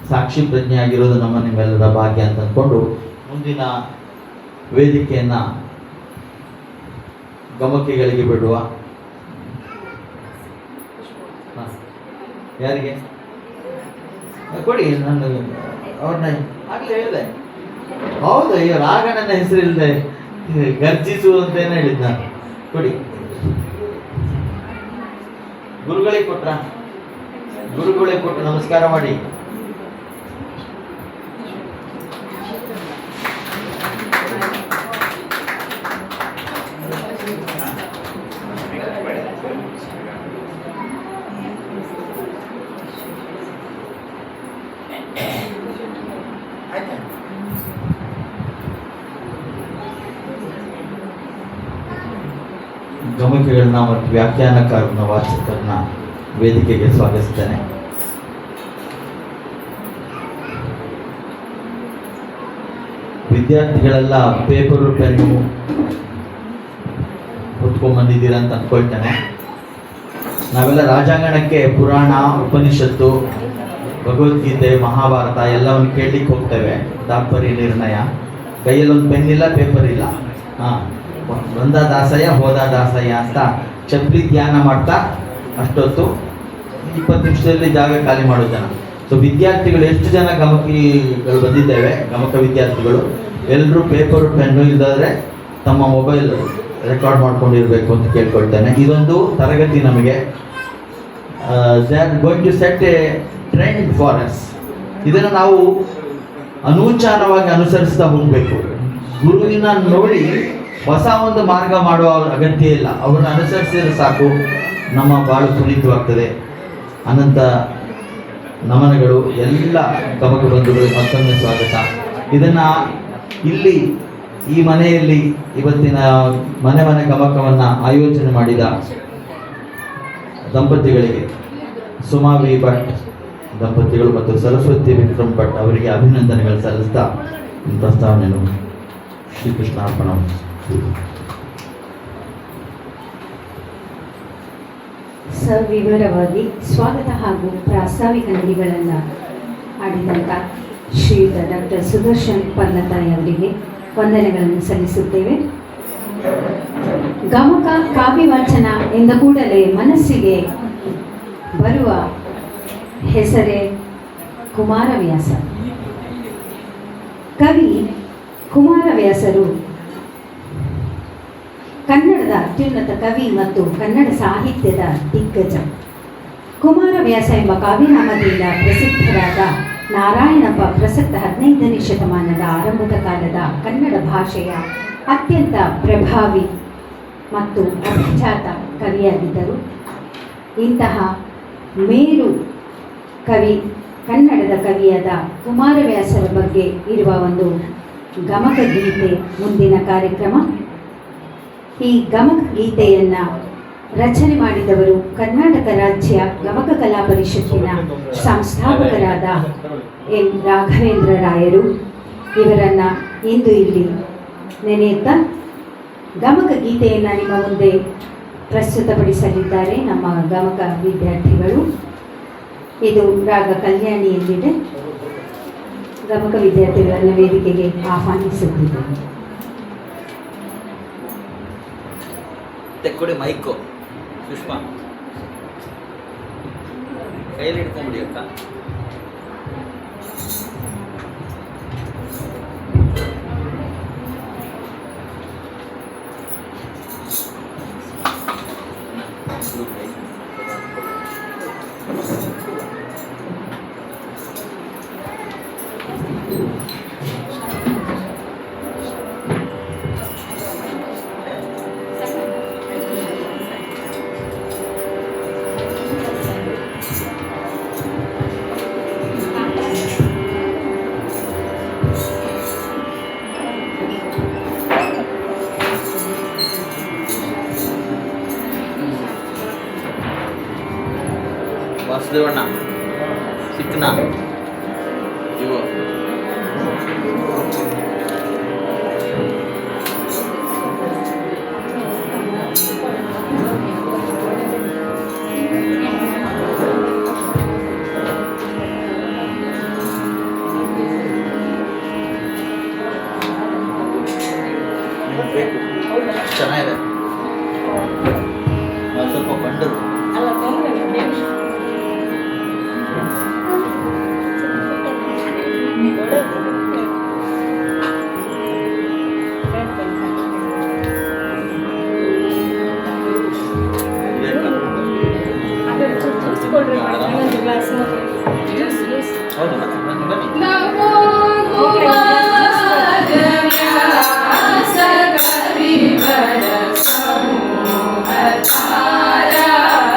ಸಾಕ್ಷಿ ಪ್ರಜ್ಞೆ ಆಗಿರೋದು ನಮ್ಮ ನಿಮ್ಮೆಲ್ಲರ ಭಾಗ್ಯ ಅಂತ ಅಂದ್ಕೊಂಡು ಮುಂದಿನ ವೇದಿಕೆಯನ್ನು ಗಮಕಿಗಳಿಗೆ ಬಿಡುವ. ಯಾರಿಗೆ ಕೊಡಿ, ನಾನು ಅವ್ರನ್ನ ಆಗಲೇ ಹೇಳಿದೆ. ಹೌದು, ಈಗ ರಾಗ ನನ್ನ ಹೆಸರಿಲ್ಲದೆ ಗರ್ಜಿಸು ಅಂತ ಏನು ಹೇಳಿದ್ದು ನಾನು. ಕೊಡಿ, ಗುರುಗಳಿಗೆ ಕೊಟ್ರ, ಗುರುಗಳಿಗೆ ಕೊಟ್ಟು ನಮಸ್ಕಾರ ಮಾಡಿ. ಗಮಕಿಗಳನ್ನ ಮತ್ತು ವ್ಯಾಖ್ಯಾನಕಾರನ ವಾಚಕರನ್ನ ವೇದಿಕೆಗೆ ಸ್ವಾಗತಿಸ್ತೇನೆ. ವಿದ್ಯಾರ್ಥಿಗಳೆಲ್ಲ ಪೇಪರು ಪೆನ್ನು ಹೊತ್ಕೊಂಡ್ಬಂದಿದ್ದೀರ ಅಂತ ಅಂದ್ಕೊಳ್ತೇನೆ. ನಾವೆಲ್ಲ ರಾಜಾಂಗಣಕ್ಕೆ ಪುರಾಣ, ಉಪನಿಷತ್ತು, ಭಗವದ್ಗೀತೆ, ಮಹಾಭಾರತ ಎಲ್ಲವನ್ನು ಕೇಳಲಿಕ್ಕೆ ಹೋಗ್ತೇವೆ. ತಾತ್ಪರ್ಯ ನಿರ್ಣಯ. ಕೈಯಲ್ಲೊಂದು ಪೆನ್ ಇಲ್ಲ, ಪೇಪರ್ ಇಲ್ಲ. ಬಂದ ದಾಸಯ್ಯ ಹೋದ ದಾಸಯ್ಯ ಅಂತ ಚಪ್ಪಲಿ ಧ್ಯಾನ ಮಾಡ್ತಾ ಅಷ್ಟೊತ್ತು 20 ನಿಮಿಷದಲ್ಲಿ ಜಾಗ ಖಾಲಿ ಮಾಡೋ ಜನ. ಸೊ ವಿದ್ಯಾರ್ಥಿಗಳು ಎಷ್ಟು ಜನ ಗಮಕಿಗಳು ಬಂದಿದ್ದೇವೆ, ಗಮಕ ವಿದ್ಯಾರ್ಥಿಗಳು ಎಲ್ಲರೂ ಪೇಪರು ಪೆನ್ನು ಇಲ್ಲದಾದ್ರೆ ತಮ್ಮ ಮೊಬೈಲ್ ರೆಕಾರ್ಡ್ ಮಾಡ್ಕೊಂಡಿರ್ಬೇಕು ಅಂತ ಕೇಳ್ಕೊಳ್ತೇನೆ. ಇದೊಂದು ತರಗತಿ ನಮಗೆ. They are going to set a trend for us. ಇದನ್ನು ನಾವು ಅನೂಚಾನವಾಗಿ ಅನುಸರಿಸ್ತಾ ಹೋಗಬೇಕು. ಗುರುವಿನ ನೋಡಿ ಹೊಸ ಒಂದು ಮಾರ್ಗ ಮಾಡುವ ಅಗತ್ಯ ಇಲ್ಲ. ಅವ್ರನ್ನ ಅನುಸರಿಸಿದ್ರೆ ಸಾಕು, ನಮ್ಮ ಬಾಳು ಪುನೀತವಾಗ್ತದೆ. ಅನಂತ ನಮನಗಳು ಎಲ್ಲ ಗಮಕ ಬಂಧುಗಳಿಗೆ ಮತ್ತೊಮ್ಮೆ ಸ್ವಾಗತ. ಇದನ್ನು ಇಲ್ಲಿ ಈ ಮನೆಯಲ್ಲಿ ಇವತ್ತಿನ ಮನೆ ಮನೆ ಗಮಕವನ್ನು ಆಯೋಜನೆ ಮಾಡಿದ ದಂಪತಿಗಳಿಗೆ, ಸುಮಾವಿ ಭಟ್ ದಂಪತಿಗಳು ಮತ್ತು ಸರಸ್ವತಿ ವಿಕ್ರಮ್ ಭಟ್ ಅವರಿಗೆ ಅಭಿನಂದನೆಗಳು ಸಲ್ಲಿಸ್ತಾ ಪ್ರಸ್ತಾವನೆಯನ್ನು ಶ್ರೀಕೃಷ್ಣ ಅರ್ಪಣ. ಸವಿವರವಾಗಿ ಸ್ವಾಗತ ಹಾಗೂ ಪ್ರಾಸ್ತಾವಿಕ ನುಡಿಗಳನ್ನು ಆಡಿದಂಥ ಶ್ರೀಯುತ ಡಾಕ್ಟರ್ ಸುದರ್ಶನ್ ಪರ್ಲತಾಯಿ ಅವರಿಗೆ ವಂದನೆಗಳನ್ನು ಸಲ್ಲಿಸುತ್ತೇವೆ. ಗಮಕ ಕಾವ್ಯವಾಚನ ಎಂದ ಕೂಡಲೇ ಮನಸ್ಸಿಗೆ ಬರುವ ಹೆಸರೇ ಕುಮಾರವ್ಯಾಸ. ಕವಿ ಕುಮಾರವ್ಯಾಸರು ಕನ್ನಡದ ಅತ್ಯುನ್ನತ ಕವಿ ಮತ್ತು ಕನ್ನಡ ಸಾಹಿತ್ಯದ ದಿಗ್ಗಜ. ಕುಮಾರವ್ಯಾಸ ಎಂಬ ಕಾವ್ಯನಾಮದಿಂದ ಪ್ರಸಿದ್ಧರಾದ ನಾರಾಯಣಪ್ಪ ಪ್ರಸಕ್ತ 15ನೇ ಶತಮಾನದ ಆರಂಭದ ಕಾಲದ ಕನ್ನಡ ಭಾಷೆಯ ಅತ್ಯಂತ ಪ್ರಭಾವಿ ಮತ್ತು ಅಭಿಜಾತ ಕವಿಯಾಗಿದ್ದರು. ಇಂತಹ ಮೇರು ಕವಿ, ಕನ್ನಡದ ಕವಿಯಾದ ಕುಮಾರವ್ಯಾಸರ ಬಗ್ಗೆ ಇರುವ ಒಂದು ಗಮಕ ಗೀತೆ ಮುಂದಿನ ಕಾರ್ಯಕ್ರಮ. ಈ ಗಮಕ ಗೀತೆಯನ್ನು ರಚನೆ ಮಾಡಿದವರು ಕರ್ನಾಟಕ ರಾಜ್ಯ ಗಮಕ ಕಲಾ ಪರಿಷತ್ತಿನ ಸಂಸ್ಥಾಪಕರಾದ ಎನ್ ರಾಘವೇಂದ್ರ ರಾಯರು. ಇವರನ್ನು ಇಂದು ಇಲ್ಲಿ ನೆನೆಯುತ್ತಾ ಗಮಕ ಗೀತೆಯನ್ನು ನಿಮ್ಮ ಮುಂದೆ ಪ್ರಸ್ತುತಪಡಿಸಲಿದ್ದಾರೆ ನಮ್ಮ ಗಮಕ ವಿದ್ಯಾರ್ಥಿಗಳು. ಇದು ರಾಗ ಕಲ್ಯಾಣಿಯಲ್ಲಿದೆ. ಗಮಕ ವಿದ್ಯಾರ್ಥಿಗಳನ್ನು ವೇದಿಕೆಗೆ ಆಹ್ವಾನಿಸುತ್ತಿದ್ದೇನೆ. ತೆಕ್ಕೊಡಿ ಮೈಕು ಸುಷ್ಮಾ ಕೈಯಲ್ಲಿ ಇಟ್ಕೊಂಬಿಡಿ ಅಕ್ಕ. ವಾಸುದೇವಣ್ಣ ಸಿಕ್ಕನ ಇವು ಬೇಕು, ಚೆನ್ನಾಗಿದೆ. ಸ್ವಲ್ಪ ಬಂಡರು ಸಮೂಹ ತಾರಾ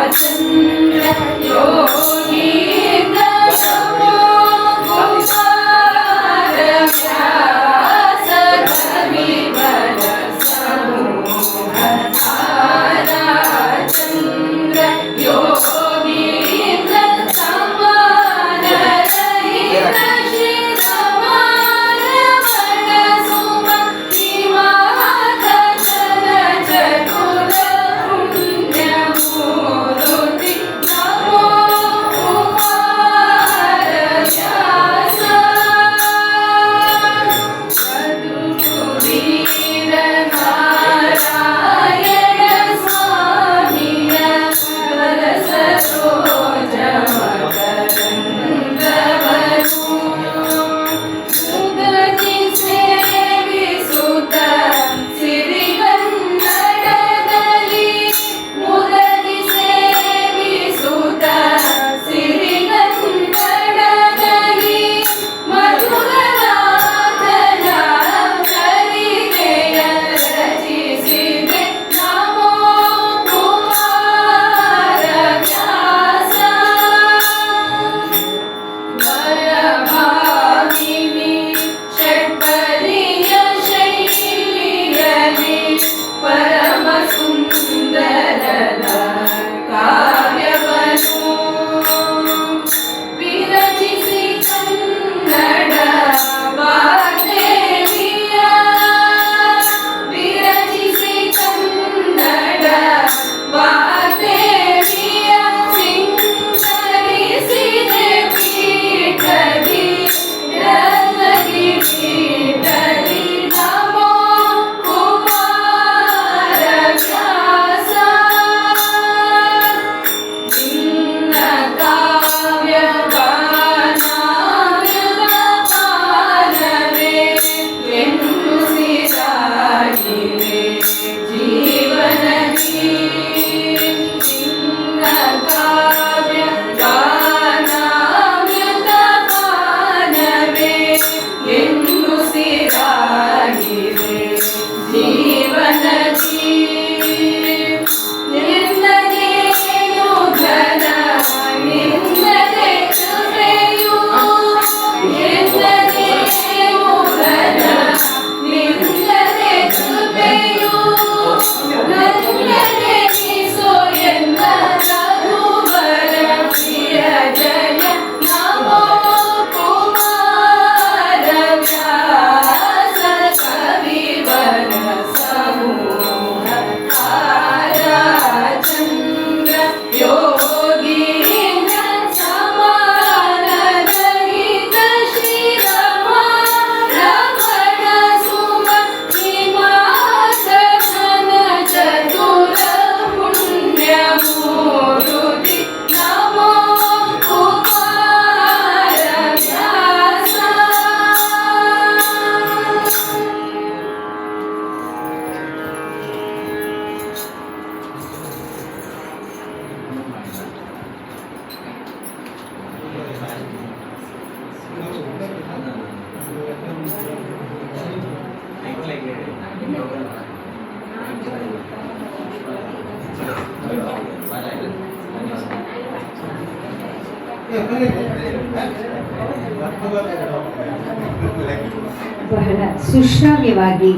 ಬಹಳ ಸುಶ್ರಾವ್ಯವಾಗಿ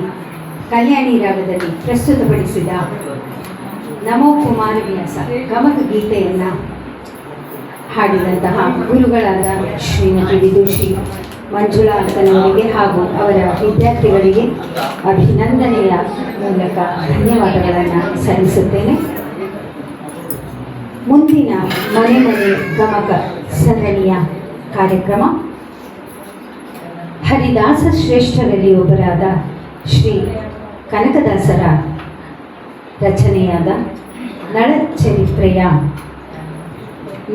ಕಲ್ಯಾಣಿ ರಾಗದಲ್ಲಿ ಪ್ರಸ್ತುತಪಡಿಸಿದ ನಮೋ ಕುಮಾರ ವ್ಯಾಸ ಗಮಕ ಗೀತೆಯನ್ನು ಹಾಡಿದಂತಹ ಗುರುಗಳಾದ ಶ್ರೀಮತಿ ವಿದುಷಿ ಮಂಜುಳಾ ಅಕ್ಕನವರಿಗೆ ಹಾಗೂ ಅವರ ವಿದ್ಯಾರ್ಥಿಗಳಿಗೆ ಅಭಿನಂದನೆಯ ಮೂಲಕ ಧನ್ಯವಾದಗಳನ್ನು ಸಲ್ಲಿಸುತ್ತೇನೆ. ಮುಂದಿನ ಮನೆ ಮನೆ ಗಮಕ ಸರಣಿಯ ಕಾರ್ಯಕ್ರಮ ಹರಿದಾಸ ಶ್ರೇಷ್ಠರಲ್ಲಿ ಒಬ್ಬರಾದ ಶ್ರೀ ಕನಕದಾಸರ ರಚನೆಯಾದ ನಳಚರಿತ್ರೆಯ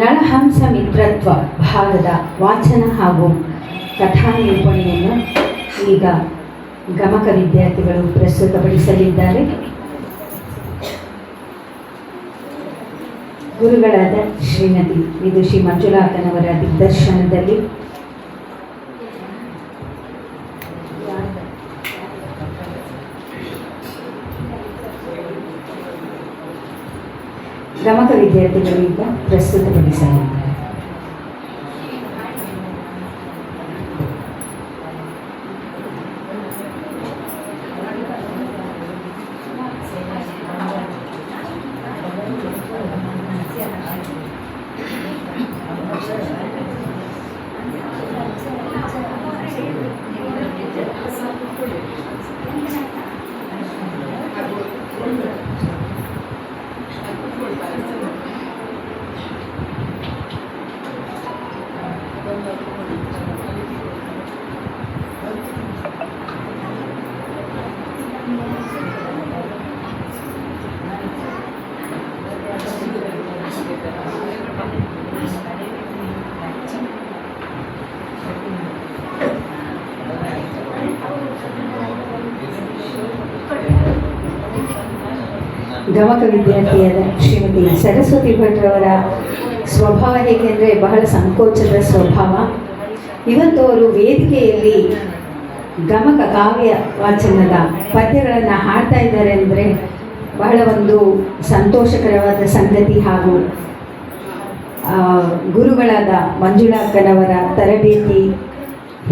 ನಳಹಂಸ ಮಿತ್ರತ್ವ ಭಾಗದ ವಾಚನ ಹಾಗೂ ಕಥಾ ನಿರೂಪಣೆಯನ್ನು ಈಗ ಗಮಕ ವಿದ್ಯಾರ್ಥಿಗಳು ಪ್ರಸ್ತುತಪಡಿಸಲಿದ್ದಾರೆ. ಗುರುಗಳಾದ ಶ್ರೀಮತಿ ವಿದುಷಿ ಮಂಜುಳಾ ಅಕ್ಕನವರ ದಿಗ್ದರ್ಶನದಲ್ಲಿ ಗಮಕ ವಿದ್ಯಾರ್ಥಿಗಳು ಈಗ ಪ್ರಸ್ತುತಪಡಿಸಲಿದ್ದಾರೆ. ಗಮಕ ವಿದ್ಯಾರ್ಥಿಯಾದ ಶ್ರೀಮತಿ ಸರಸ್ವತಿ ಭಟ್ರವರ ಸ್ವಭಾವ ಹೇಗೆಂದರೆ ಬಹಳ ಸಂಕೋಚದ ಸ್ವಭಾವ. ಇವತ್ತು ಅವರು ವೇದಿಕೆಯಲ್ಲಿ ಗಮಕ ಕಾವ್ಯ ವಾಚನದ ಪದ್ಯಗಳನ್ನು ಹಾಡ್ತಾ ಇದ್ದಾರೆ ಅಂದರೆ ಬಹಳ ಒಂದು ಸಂತೋಷಕರವಾದ ಸಂಗತಿ. ಹಾಗೂ ಗುರುಗಳಾದ ಮಂಜುಳಾ ಅಕ್ಕನವರ ತರಬೇತಿ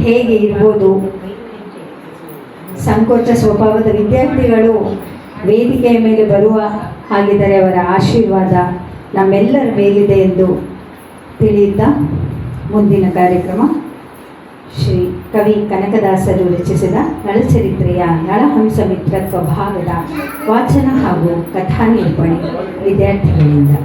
ಹೇಗೆ ಇರ್ಬೋದು, ಸಂಕೋಚ ಸ್ವಭಾವದ ವಿದ್ಯಾರ್ಥಿಗಳು ವೇದಿಕೆಯ ಮೇಲೆ ಬರುವ ಹಾಗಿದ್ದರೆ ಅವರ ಆಶೀರ್ವಾದ ನಮ್ಮೆಲ್ಲರ ಮೇಲಿದೆ ಎಂದು ತಿಳಿಯುತ್ತಾ ಮುಂದಿನ ಕಾರ್ಯಕ್ರಮ ಶ್ರೀ ಕವಿ ಕನಕದಾಸರು ರಚಿಸಿದ ನಳಚರಿತ್ರೆಯ ನಳಹಂಸ ಮಿತ್ರತ್ವ ಭಾಗದ ವಾಚನ ಹಾಗೂ ಕಥಾ ನಿರೂಪಣೆ ವಿದ್ಯಾರ್ಥಿಗಳಿಂದ.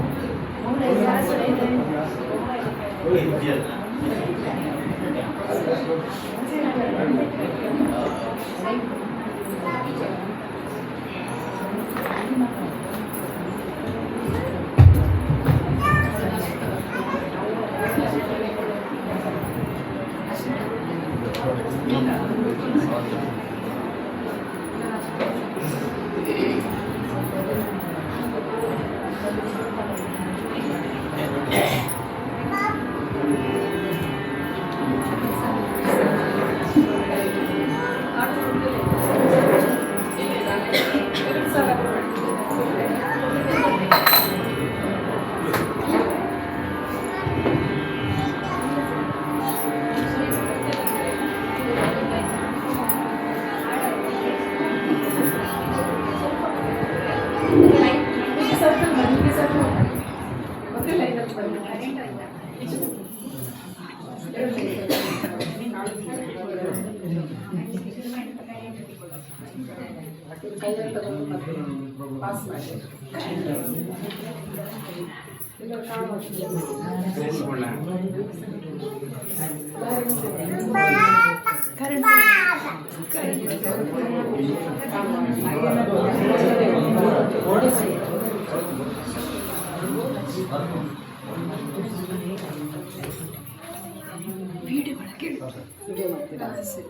ವಿಡಿಯೋ ಮಾಡ್ತೀರಾ? ಸರಿ,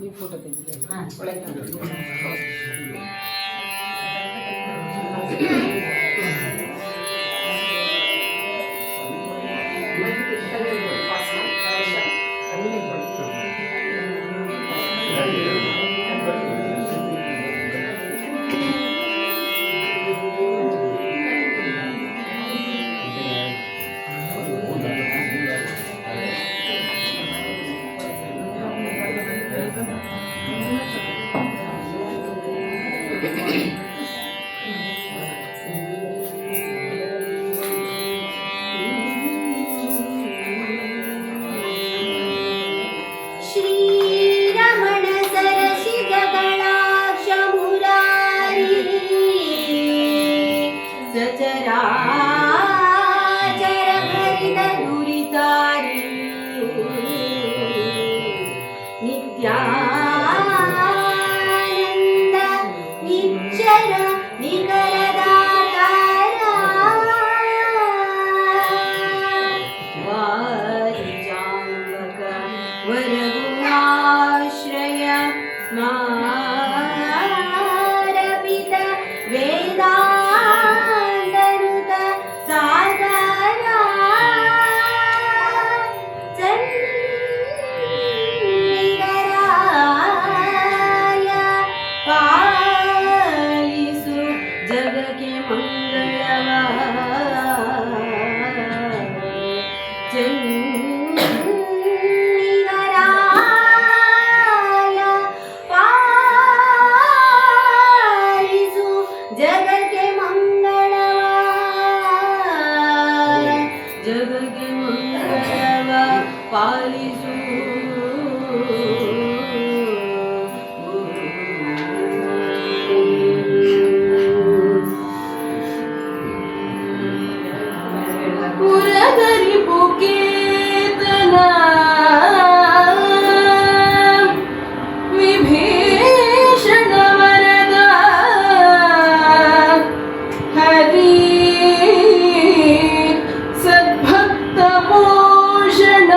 ನೀವು ಫೋಟೋ ತೆಗಿದ್ದೀರಾ? ಒಳಗೆ ಶ್ರೀರಮಣ ಸರಸಿಜ ಕಟಾಕ್ಷ ಮುರಾರಿ ಸಚರಾಚರ ಭರಿತ ದುರಿತಾರಿ ನಿತ್ಯಾನಂದ ನಿಚ್ಚರ ನಿಕರದಾತಾರ ವಾರಿಜಾಂಬಕ ವರಗುಣಾಶ್ರಯ ಮಾರಪಿತ ವೇದಾಂತನುತ ಸಾಗರ ಚಂದ್ರಿಗರಾಯ ಪಾಲಿಸು ಜಗಕ್ಕೆ ಮಂಗಳವ ಚಂದ್ರಿಗರಾಯ ಪಾಲಿಸು ಜಗಕ್ಕೆ ಮಂಗಳವ ಜಗಕ್ಕೆ ಮಂಗಳವ ಪಾಲಿಸು ಪುರಗರಿ ಪುಕೇತನ ವಿಭೀಷಣ ವರದ ಹರಿ ಸದ್ಭಕ್ತ ಪೋಷಣ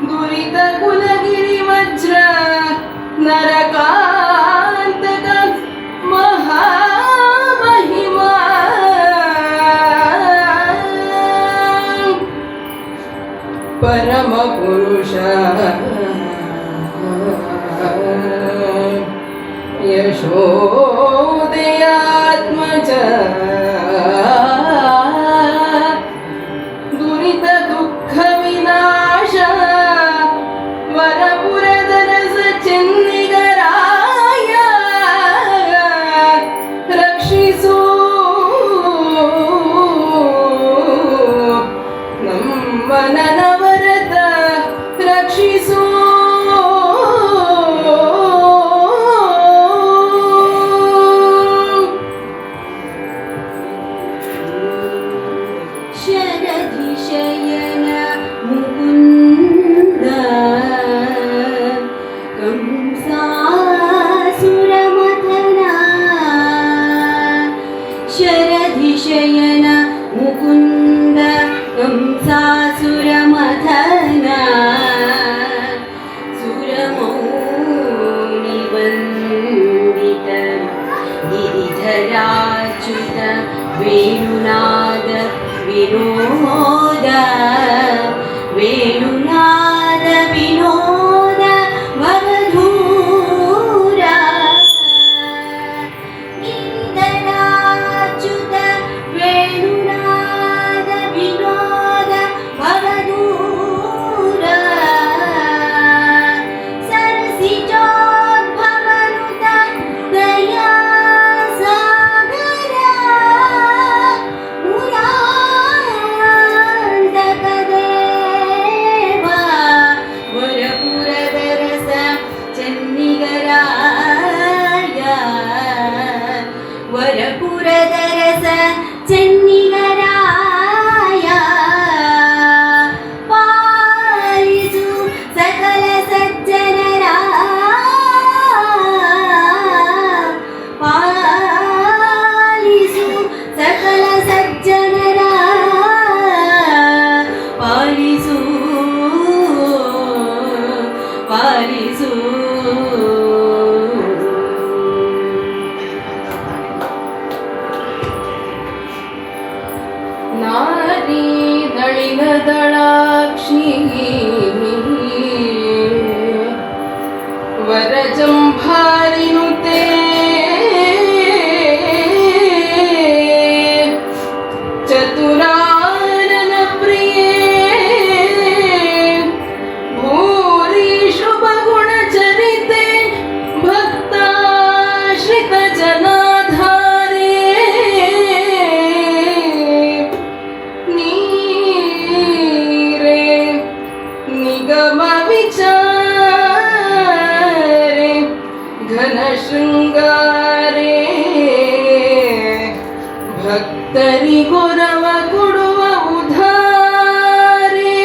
ದುರಿತ ಕುಲಗಿರಿ ವಜ್ರ ನರಕಾಂತಕ ಮಹಾಮಹಿಮಾ ಪರಮ ಪುರುಷ ಯಶೋದಯಾತ್ಮಜ ದುರಿತ ದುಃಖ ವಿನಾಶ ವರಪುರದರಸ ಚೆನ್ನಿಗರಾಯ ರಕ್ಷಿಸು ನಮ್ಮ ನನವರತ ರಕ್ಷಿಸು ಶರಧಿಶಯನ ಮುಕುಂದ ಕಂಸಾಸುರಮಥನ ಶರಧಿಶಯನ ಮುಕುಂದ ಕಂಸಾಸುರಮಥನ ಸುರಮೌನಿ ವಂದಿತ ಗಿರಿಧರಾಚ್ಯುತ ವೇಣುನಾದ ವಿನೋದ ವೇಣುನಾದ ವಿನೋದ ವರಧೂರ ಗಿರಿಧರಾಚ್ಯುತ ವೇಣುನಾದ ವಿನೋದ ವರಧೂರ ಸರಸಿಜೋದ್ಭವನುತ ದಯಾ ಸಾಗರ ಮುರಾಂತಕ ದೇವ ವರಪುರದ ರಸ ಚೆನ್ನಿಗರಾಯ ವರಪುರದ ರಸ ಚೆನ್ನಿಗರಾಯ ಪಾಲಿಸು ಸಕಲ ಸಜ್ಜನರ ಪಾಲಿಸು ಸಕಲ ಸಜ್ಜನರ ಪಾಲಿಸು ಪಾಲಿಸು ನಾರಿ ನಳಿನದಳಾಕ್ಷಿ ವರಜಂಭಾರಿನುತೆ ಚತುರಾನನ ಪ್ರಿಯೇ ಭೂರಿ ಶುಭ ಗುಣ ಚರಿತೆ ಭಕ್ತಿ ಘನ ಶೃಂಗಾರೇ ಭಕ್ತರಿಗೊರವ ಕೊಡುವ ಉಧಾರೇ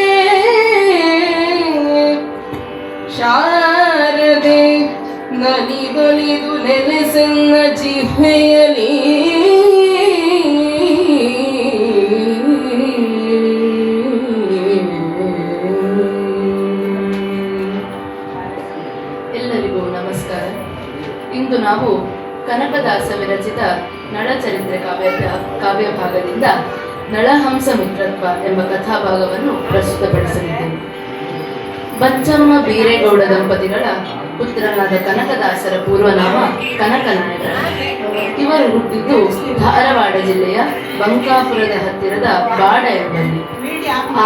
ಶಾರದೆ ನಲಿದೊಲಿದು ನೆಲೆಸನ್ನ ಜಿಹ್ವೆಯಲಿ ಎಲ್ಲರಿಗೂ ನಮಸ್ಕಾರ. ಇಂದು ನಾವು ಕನಕದಾಸ ವಿರಚಿತ ನಳಚರಿತ್ರೆ ಕಾವ್ಯ ಭಾಗದಿಂದ ನಳಹಂಸ ಮಿತ್ರತ್ವ ಎಂಬ ಕಥಾಭಾಗವನ್ನು ಪ್ರಸ್ತುತಪಡಿಸಲಿದ್ದೇವೆ. ಬಚ್ಚಮ್ಮ ಬೀರೇಗೌಡ ದಂಪತಿಗಳ ಪುತ್ರನಾದ ಕನಕದಾಸರ ಪೂರ್ವನಾಮ ಕನಕನಾಯಕ. ಇವರು ಹುಟ್ಟಿದ್ದು ಧಾರವಾಡ ಜಿಲ್ಲೆಯ ಬಂಕಾಪುರದ ಹತ್ತಿರದ ಬಾಡ ಎಂಬಲ್ಲಿ.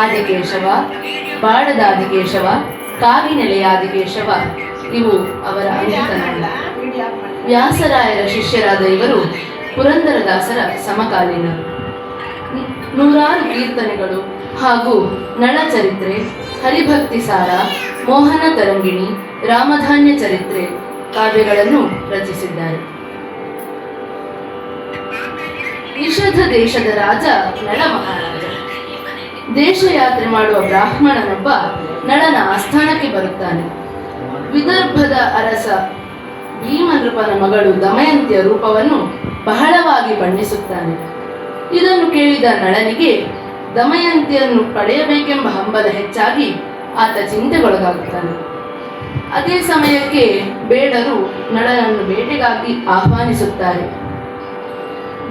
ಆದಿಕೇಶವ, ಬಾಡದ ಆದಿಕೇಶವ, ಕಾಗಿನೆಲೆಯ ಆದಿಕೇಶವ ಇವು ಅವರ ಅಂಕಿತನಾಮ. ವ್ಯಾಸರಾಯರ ಶಿಷ್ಯರಾದ ಇವರು ಪುರಂದರದಾಸರ ಸಮಕಾಲೀನರು. ನೂರಾರು ಕೀರ್ತನೆಗಳು ಹಾಗೂ ನಳಚರಿತ್ರೆ, ಹರಿಭಕ್ತಿ ಸಾರ, ಮೋಹನ ತರಂಗಿಣಿ, ರಾಮಧಾನ್ಯ ಚರಿತ್ರೆ ಕಾವ್ಯಗಳನ್ನು ರಚಿಸಿದ್ದಾರೆ. ನಿಷಧ ದೇಶದ ರಾಜ ನಳ ಮಹಾರಾಜ. ದೇಶಯಾತ್ರೆ ಮಾಡುವ ಬ್ರಾಹ್ಮಣನೊಬ್ಬ ನಳನ ಆಸ್ಥಾನಕ್ಕೆ ಬರುತ್ತಾನೆ. ವಿದರ್ಭದ ಅರಸ ಭೀಮನೃಪನ ಮಗಳು ದಮಯಂತಿಯ ರೂಪವನ್ನು ಬಹಳವಾಗಿ ಬಣ್ಣಿಸುತ್ತಾನೆ. ಇದನ್ನು ಕೇಳಿದ ನಳನಿಗೆ ದಮಯಂತಿಯನ್ನು ಪಡೆಯಬೇಕೆಂಬ ಹಂಬಲ ಹೆಚ್ಚಾಗಿ ಆತ ಚಿಂತೆಗೊಳಗಾಗುತ್ತಾನೆ. ಅದೇ ಸಮಯಕ್ಕೆ ಬೇಡರು ನಳನನ್ನು ಬೇಟೆಗಾಗಿ ಆಹ್ವಾನಿಸುತ್ತಾರೆ.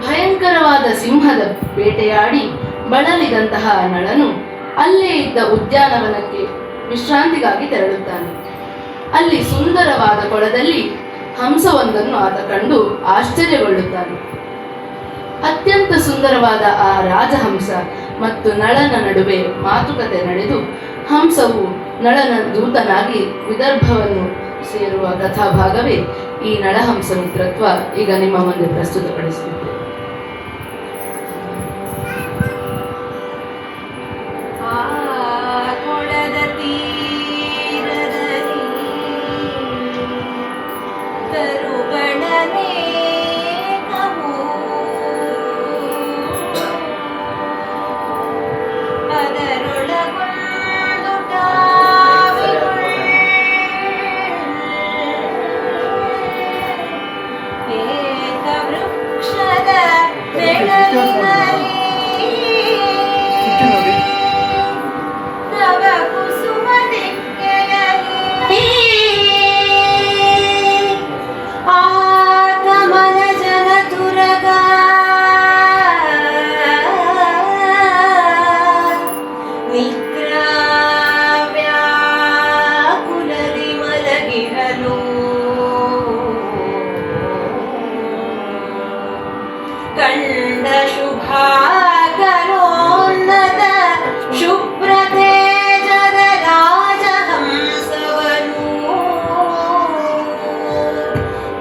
ಭಯಂಕರವಾದ ಸಿಂಹದ ಬೇಟೆಯಾಡಿ ಬಳಲಿದಂತಹ ನಳನು ಅಲ್ಲೇ ಇದ್ದ ಉದ್ಯಾನವನಕ್ಕೆ ವಿಶ್ರಾಂತಿಗಾಗಿ ತೆರಳುತ್ತಾನೆ. ಅಲ್ಲಿ ಸುಂದರವಾದ ಕೊಳದಲ್ಲಿ ಹಂಸವೊಂದನ್ನು ಆತ ಕಂಡು ಆಶ್ಚರ್ಯಗೊಳ್ಳುತ್ತಾನೆ. ಅತ್ಯಂತ ಸುಂದರವಾದ ಆ ರಾಜಹಂಸ ಮತ್ತು ನಳನ ನಡುವೆ ಮಾತುಕತೆ ನಡೆದು ಹಂಸವು ನಳನ ದೂತನಾಗಿ ವಿದರ್ಭವನ್ನು ಸೇರುವ ಕಥಾಭಾಗವೇ ಈ ನಳಹಂಸ ಮಿತ್ರತ್ವ. ಈಗ ನಿಮ್ಮ ಮುಂದೆ ಪ್ರಸ್ತುತಪಡಿಸುತ್ತಿದೆ. ಕಂಡ ಶುಭಾಕರೋನ್ನತ ಶುಭ್ರತೇಜದ ರಾಜಹಂಸವನು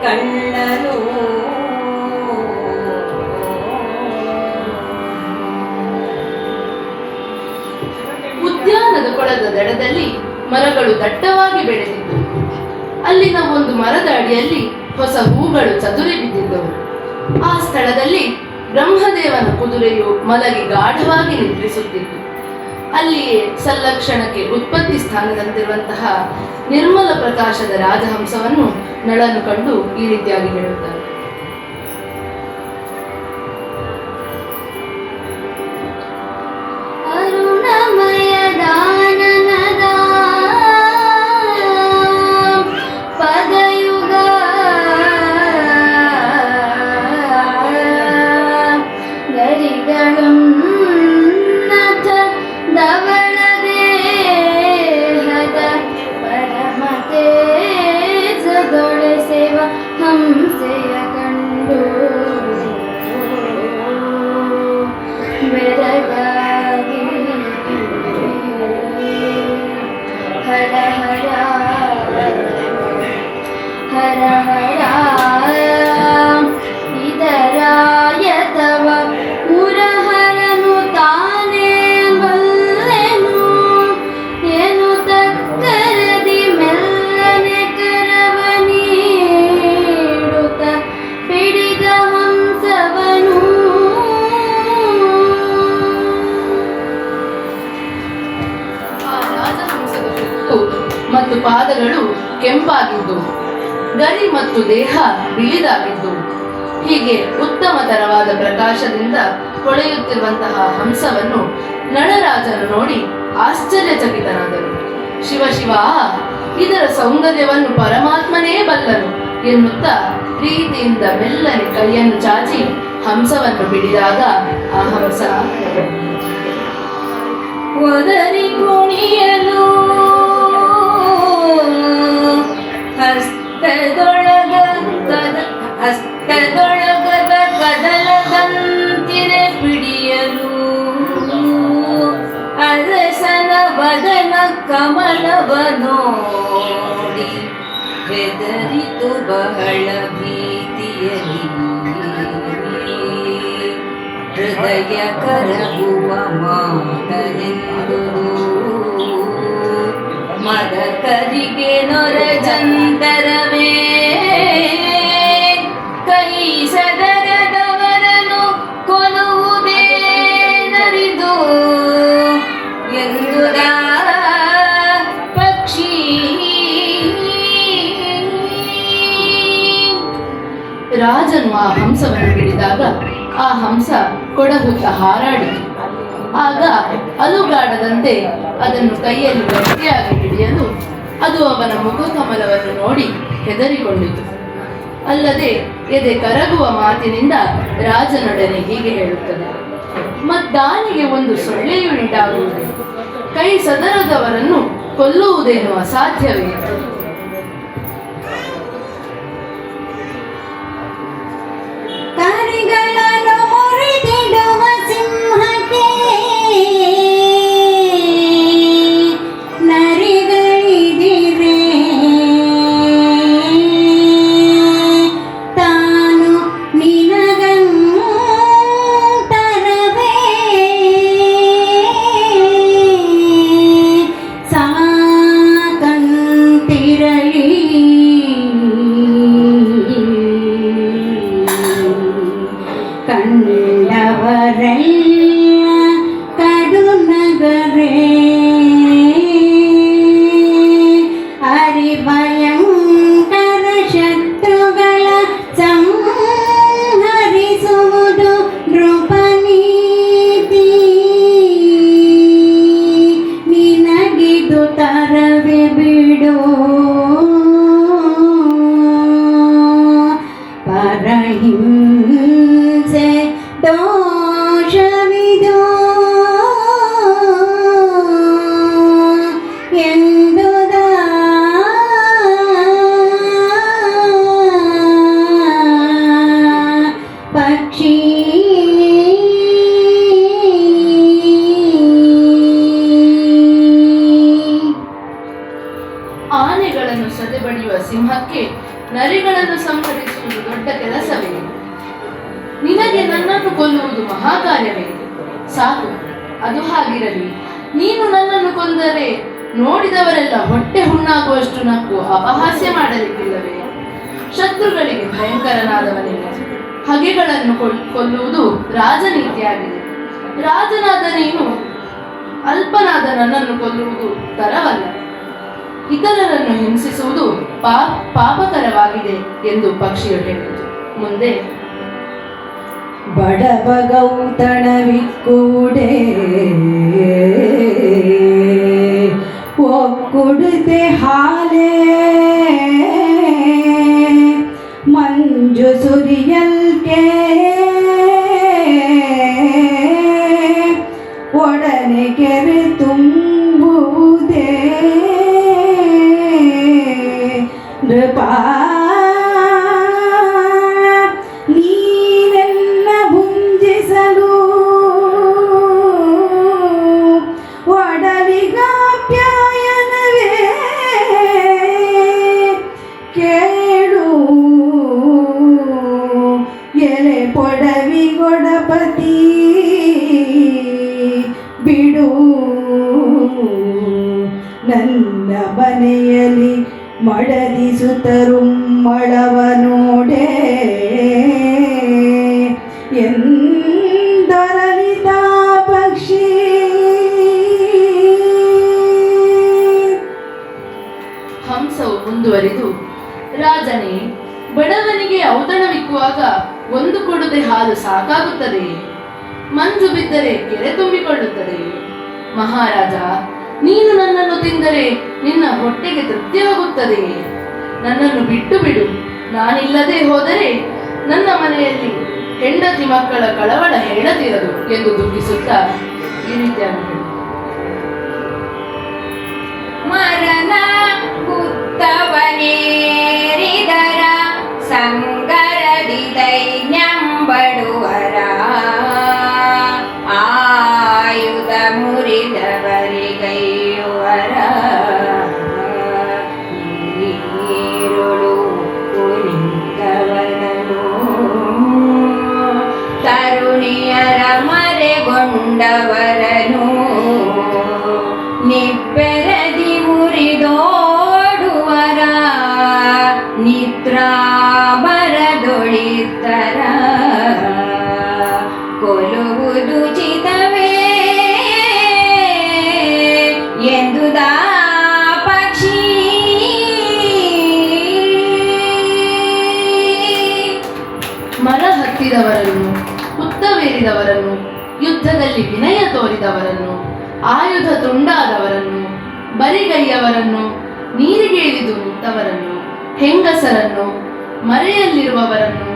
ಕಂಡನು. ಉದ್ಯಾನದ ಕೊಳದ ದಡದಲ್ಲಿ ಮರಗಳು ದಟ್ಟವಾಗಿ ಬೆಳೆದಿದ್ದು, ಅಲ್ಲಿನ ಒಂದು ಮರದ ಅಡಿಯಲ್ಲಿ ಹೊಸ ಹೂಗಳು ಚದುರಿ ಬಿದ್ದಿದ್ದವು. ಆ ಸ್ಥಳದಲ್ಲಿ ಬ್ರಹ್ಮದೇವನ ಕುದುರೆಯು ಮಲಗಿ ಗಾಢವಾಗಿ ನಿದ್ರಿಸುತ್ತಿತ್ತು. ಅಲ್ಲಿಯೇ ಸಲ್ಲಕ್ಷಣಕ್ಕೆ ಉತ್ಪತ್ತಿ ಸ್ಥಾನದಂತಿರುವಂತಹ ನಿರ್ಮಲ ಪ್ರಕಾಶದ ರಾಜಹಂಸವನ್ನು ನಳನು ಕಂಡು ಈ ರೀತಿಯಾಗಿ ಹೇಳುತ್ತಾರೆ. ಹಂಸೆಯ ಕಂಡು ಬೆರಗಾಗಿ ಹರ ಹರ ಹರ ಹರ ಇದರಾಯ ತವ ಉರಹರನು ತಾನೇ ಬಲ್ಲೆನು ಏನು ತಕ್ಕರದಿ ಮೆಲ್ಲನೆ ಕರವನಿ ಕೆಂಪಾಗಿದ್ದು, ಗರಿ ಮತ್ತು ದೇಹ ಬಿಳಿದಾಗಿದ್ದು, ಹೀಗೆ ಉತ್ತಮತರವಾದ ಪ್ರಕಾಶದಿಂದ ಹೊಳೆಯುತ್ತಿರುವಂತಹ ಹಂಸವನ್ನು ನಳರಾಜನು ನೋಡಿ ಆಶ್ಚರ್ಯಚಕಿತನಾದನು. ಶಿವ ಶಿವ, ಇದರ ಸೌಂದರ್ಯವನ್ನು ಪರಮಾತ್ಮನೇ ಬಲ್ಲನು ಎನ್ನುತ್ತಾ ಪ್ರೀತಿಯಿಂದ ಮೆಲ್ಲನೆ ಕೈಯನ್ನು ಚಾಚಿ ಹಂಸವನ್ನು ಬಿಡಿದಾಗ ಆ ಹಂಸ ಒದರಿ ಕುಣಿಯಲು ಹಸ್ತದೊಳಗದ ಕದಲದಂತಿರೆ ಪಿಡಿಯಲು ಅರಸನ ವದನ ಕಮಲವ ನೋಡಿ ಹೆದರಿತು ಬಹಳ ಭೀತಿಯಲಿ. ಹೃದಯ ಕರಗುವ ಮಾತನೆಂದುದು ಮದಕರಿಗೆ ನೊರಜಂತರವೇ. ಕೈ ಸದರದವರನು ಕೊಲ್ಲುವುದೇ ನರಿದು ಎಂದುದ ಪಕ್ಷಿ. ರಾಜನು ಆ ಹಂಸವನ್ನು ಹಿಡಿದಾಗ ಆ ಹಂಸ ಕೊಡಹುತ್ತ ಹಾರಾಡಿತು. ಆಗ ಅಲುಗಾಡದಂತೆ ಅದನ್ನು ಕೈಯಲ್ಲಿ ಗಟ್ಟಿಯಾಗಿ ಹಿಡಿಯಲು ಅದು ಅವನ ಮುಖಕಮಲವನ್ನು ನೋಡಿ ಹೆದರಿಕೊಂಡಿತು. ಅಲ್ಲದೆ ಎದೆ ಕರಗುವ ಮಾತಿನಿಂದ ರಾಜನೊಡನೆ ಹೀಗೆ ಹೇಳುತ್ತದೆ: ಮದ್ದಾನಿಗೆ ಒಂದು ಸೊಳ್ಳೆಯು ಉಂಟಾಗುವುದು, ಕೈ ಸದರದವರನ್ನು ಕೊಲ್ಲುವುದೇನು ಅಸಾಧ್ಯವೇ? ಕರಿಗಳನ್ನು ಮುರಿದಿಡುವ ಸಿಂಹಕ್ಕೆ ನರಿಗಳಿದಿರೆ ತಾನು ನಿನಗಂತರವೇ ಸಾಕಂತಿರಲಿ. ಕಂಡವರೆಲ್ಲ ಕಡುನಗರೇ ಹರಿಭಯಂಕರ ಶತ್ರುಗಳ ಸಂಹರಿಸುವುದು ನೃಪನೀತಿ. ನಿನಗಿದು ತರವೇ ಬಿಡು ಪರಹಿಂಸೆ ದೋಷವಿದು ಎಂದುದ ಪಕ್ಷಿ. ಆನೆಗಳನ್ನು ಸದೆಬಡಿಯುವ ಸಿಂಹಕ್ಕೆ ನರಿಗಳನ್ನು ಸಂಹರಿಸುವುದು ದೊಡ್ಡ ಕೆಲಸವೇ? ನಿನಗೆ ನನ್ನನ್ನು ಕೊಲ್ಲುವುದು ಮಹಾಕಾರ್ಯವೇ? ಸಾಕು, ಅದು ಹಾಗಿರಲಿ. ನೀನು ನನ್ನನ್ನು ಕೊಂದರೆ ನೋಡಿದವರೆಲ್ಲ ಹೊಟ್ಟೆ ಹುಣ್ಣಾಗುವಷ್ಟು ನಕ್ಕು ಅಪಹಾಸ್ಯ ಮಾಡಲಿಕ್ಕಿಲ್ಲವೇ? ಶತ್ರುಗಳಿಗೆ ಭಯಂಕರನಾದವನಿಲ್ಲ. ಹಗೆಗಳನ್ನು ಕೊಲ್ಲುವುದು ರಾಜನೀತಿಯಾಗಿದೆ. ರಾಜನಾದ ನೀನು ಅಲ್ಪನಾದ ನನ್ನನ್ನು ಕೊಲ್ಲುವುದು ತರವಲ್ಲ. ಇತರರನ್ನು ಹಿಂಸಿಸುವುದು ಪಾಪಕರವಾಗಿದೆ ಎಂದು ಪಕ್ಷಿಯು ಹೇಳಿತು. ಮುಂದೆ ಬಡಬಗೌತಣವಿಕ್ಕೂಡೆ ಒಕ್ಕುಡುತ್ತೆ ಹಾಲೇ ಮಂಜು ಸುರಿಯಲ್ಕೆ ಒಡನೆ ಕೆರೆ ತುಂಬುವುದೇ ನೃಪಾ. ನೀನೆಲ್ಲ ಭುಂಜಿಸಲು ಒಡಲಿಗಾಪ್ಯಾಯನವೇ ಕೇಳು ಎಲೆ ಪೊಡವಿಗೊಡಪತಿ ಬಿಡು ನನ್ನ ಮನೆಯಲ್ಲಿ ಮಡದಿಸುತ್ತರುಮ್ಮಳವ ನೋಡೆ ಎಂದರಲಿದ ಪಕ್ಷಿ. ಹಂಸವು ಮುಂದುವರಿ ಬಡವನಿಗೆ ಔತಣವಿಕ್ಕುವಾಗ ಒಂದು ಕೊಡದೆ ಹಾಲು ಸಾಕಾಗುತ್ತದೆ. ಮಂಜು ಬಿದ್ದರೆ ಕೆರೆ ತುಂಬಿಕೊಳ್ಳುತ್ತದೆ. ಮಹಾರಾಜ, ನೀನು ನನ್ನನ್ನು ತಿಂದರೆ ನಿನ್ನ ಹೊಟ್ಟೆಗೆ ತೃಪ್ತಿಯಾಗುತ್ತದೆ. ನನ್ನನ್ನು ಬಿಟ್ಟು ಬಿಡು. ನಾನಿಲ್ಲದೆ ಹೋದರೆ ನನ್ನ ಮನೆಯಲ್ಲಿ ಹೆಂಡತಿ ಮಕ್ಕಳ ಕಳವಳ ಹೇಳದಿರದು ಎಂದು ದುಃಖಿಸುತ್ತಾ ಈ ರೀತಿಯಾಗಿ ಹೇಳಿದ. ಮರಣ ಕುತ್ತವನೇರಿದರ ಸಂಗರದಿ ದೈನ್ಯಂಬಡುವರ ಆಯುಧ ಮುರಿದವರಿಗೈಯುವರ ನೀರುಳು ಕುಳಿತವರನು ತರುಣಿಯರ ಮರೆಗೊಂಡವರನು ನಿಬ್ಬೆರದಿ ಮುರಿದೋಡುವರ ನಿದ್ರಾ ಬರದೊಳಿತರ ಕೊಲುವುದು ಚಿತವೇ ಎಂದುದಾ ಪಕ್ಷಿ ಮರ ಹತ್ತಿದವರನ್ನು, ಹುತ್ತವೇರಿದವರನ್ನು, ಯುದ್ಧದಲ್ಲಿ ವಿನಯ ತೋರಿದವರನ್ನು, ಆಯುಧ ತುಂಡಾದವರನ್ನು, ಬರಿಗೈಯವರನ್ನು, ನೀರಿಗೆ ಇಳಿದು ನಿಂತವರನ್ನು, ಹೆಂಗಸರನ್ನು, ಮರೆಯಲ್ಲಿರುವವರನ್ನು,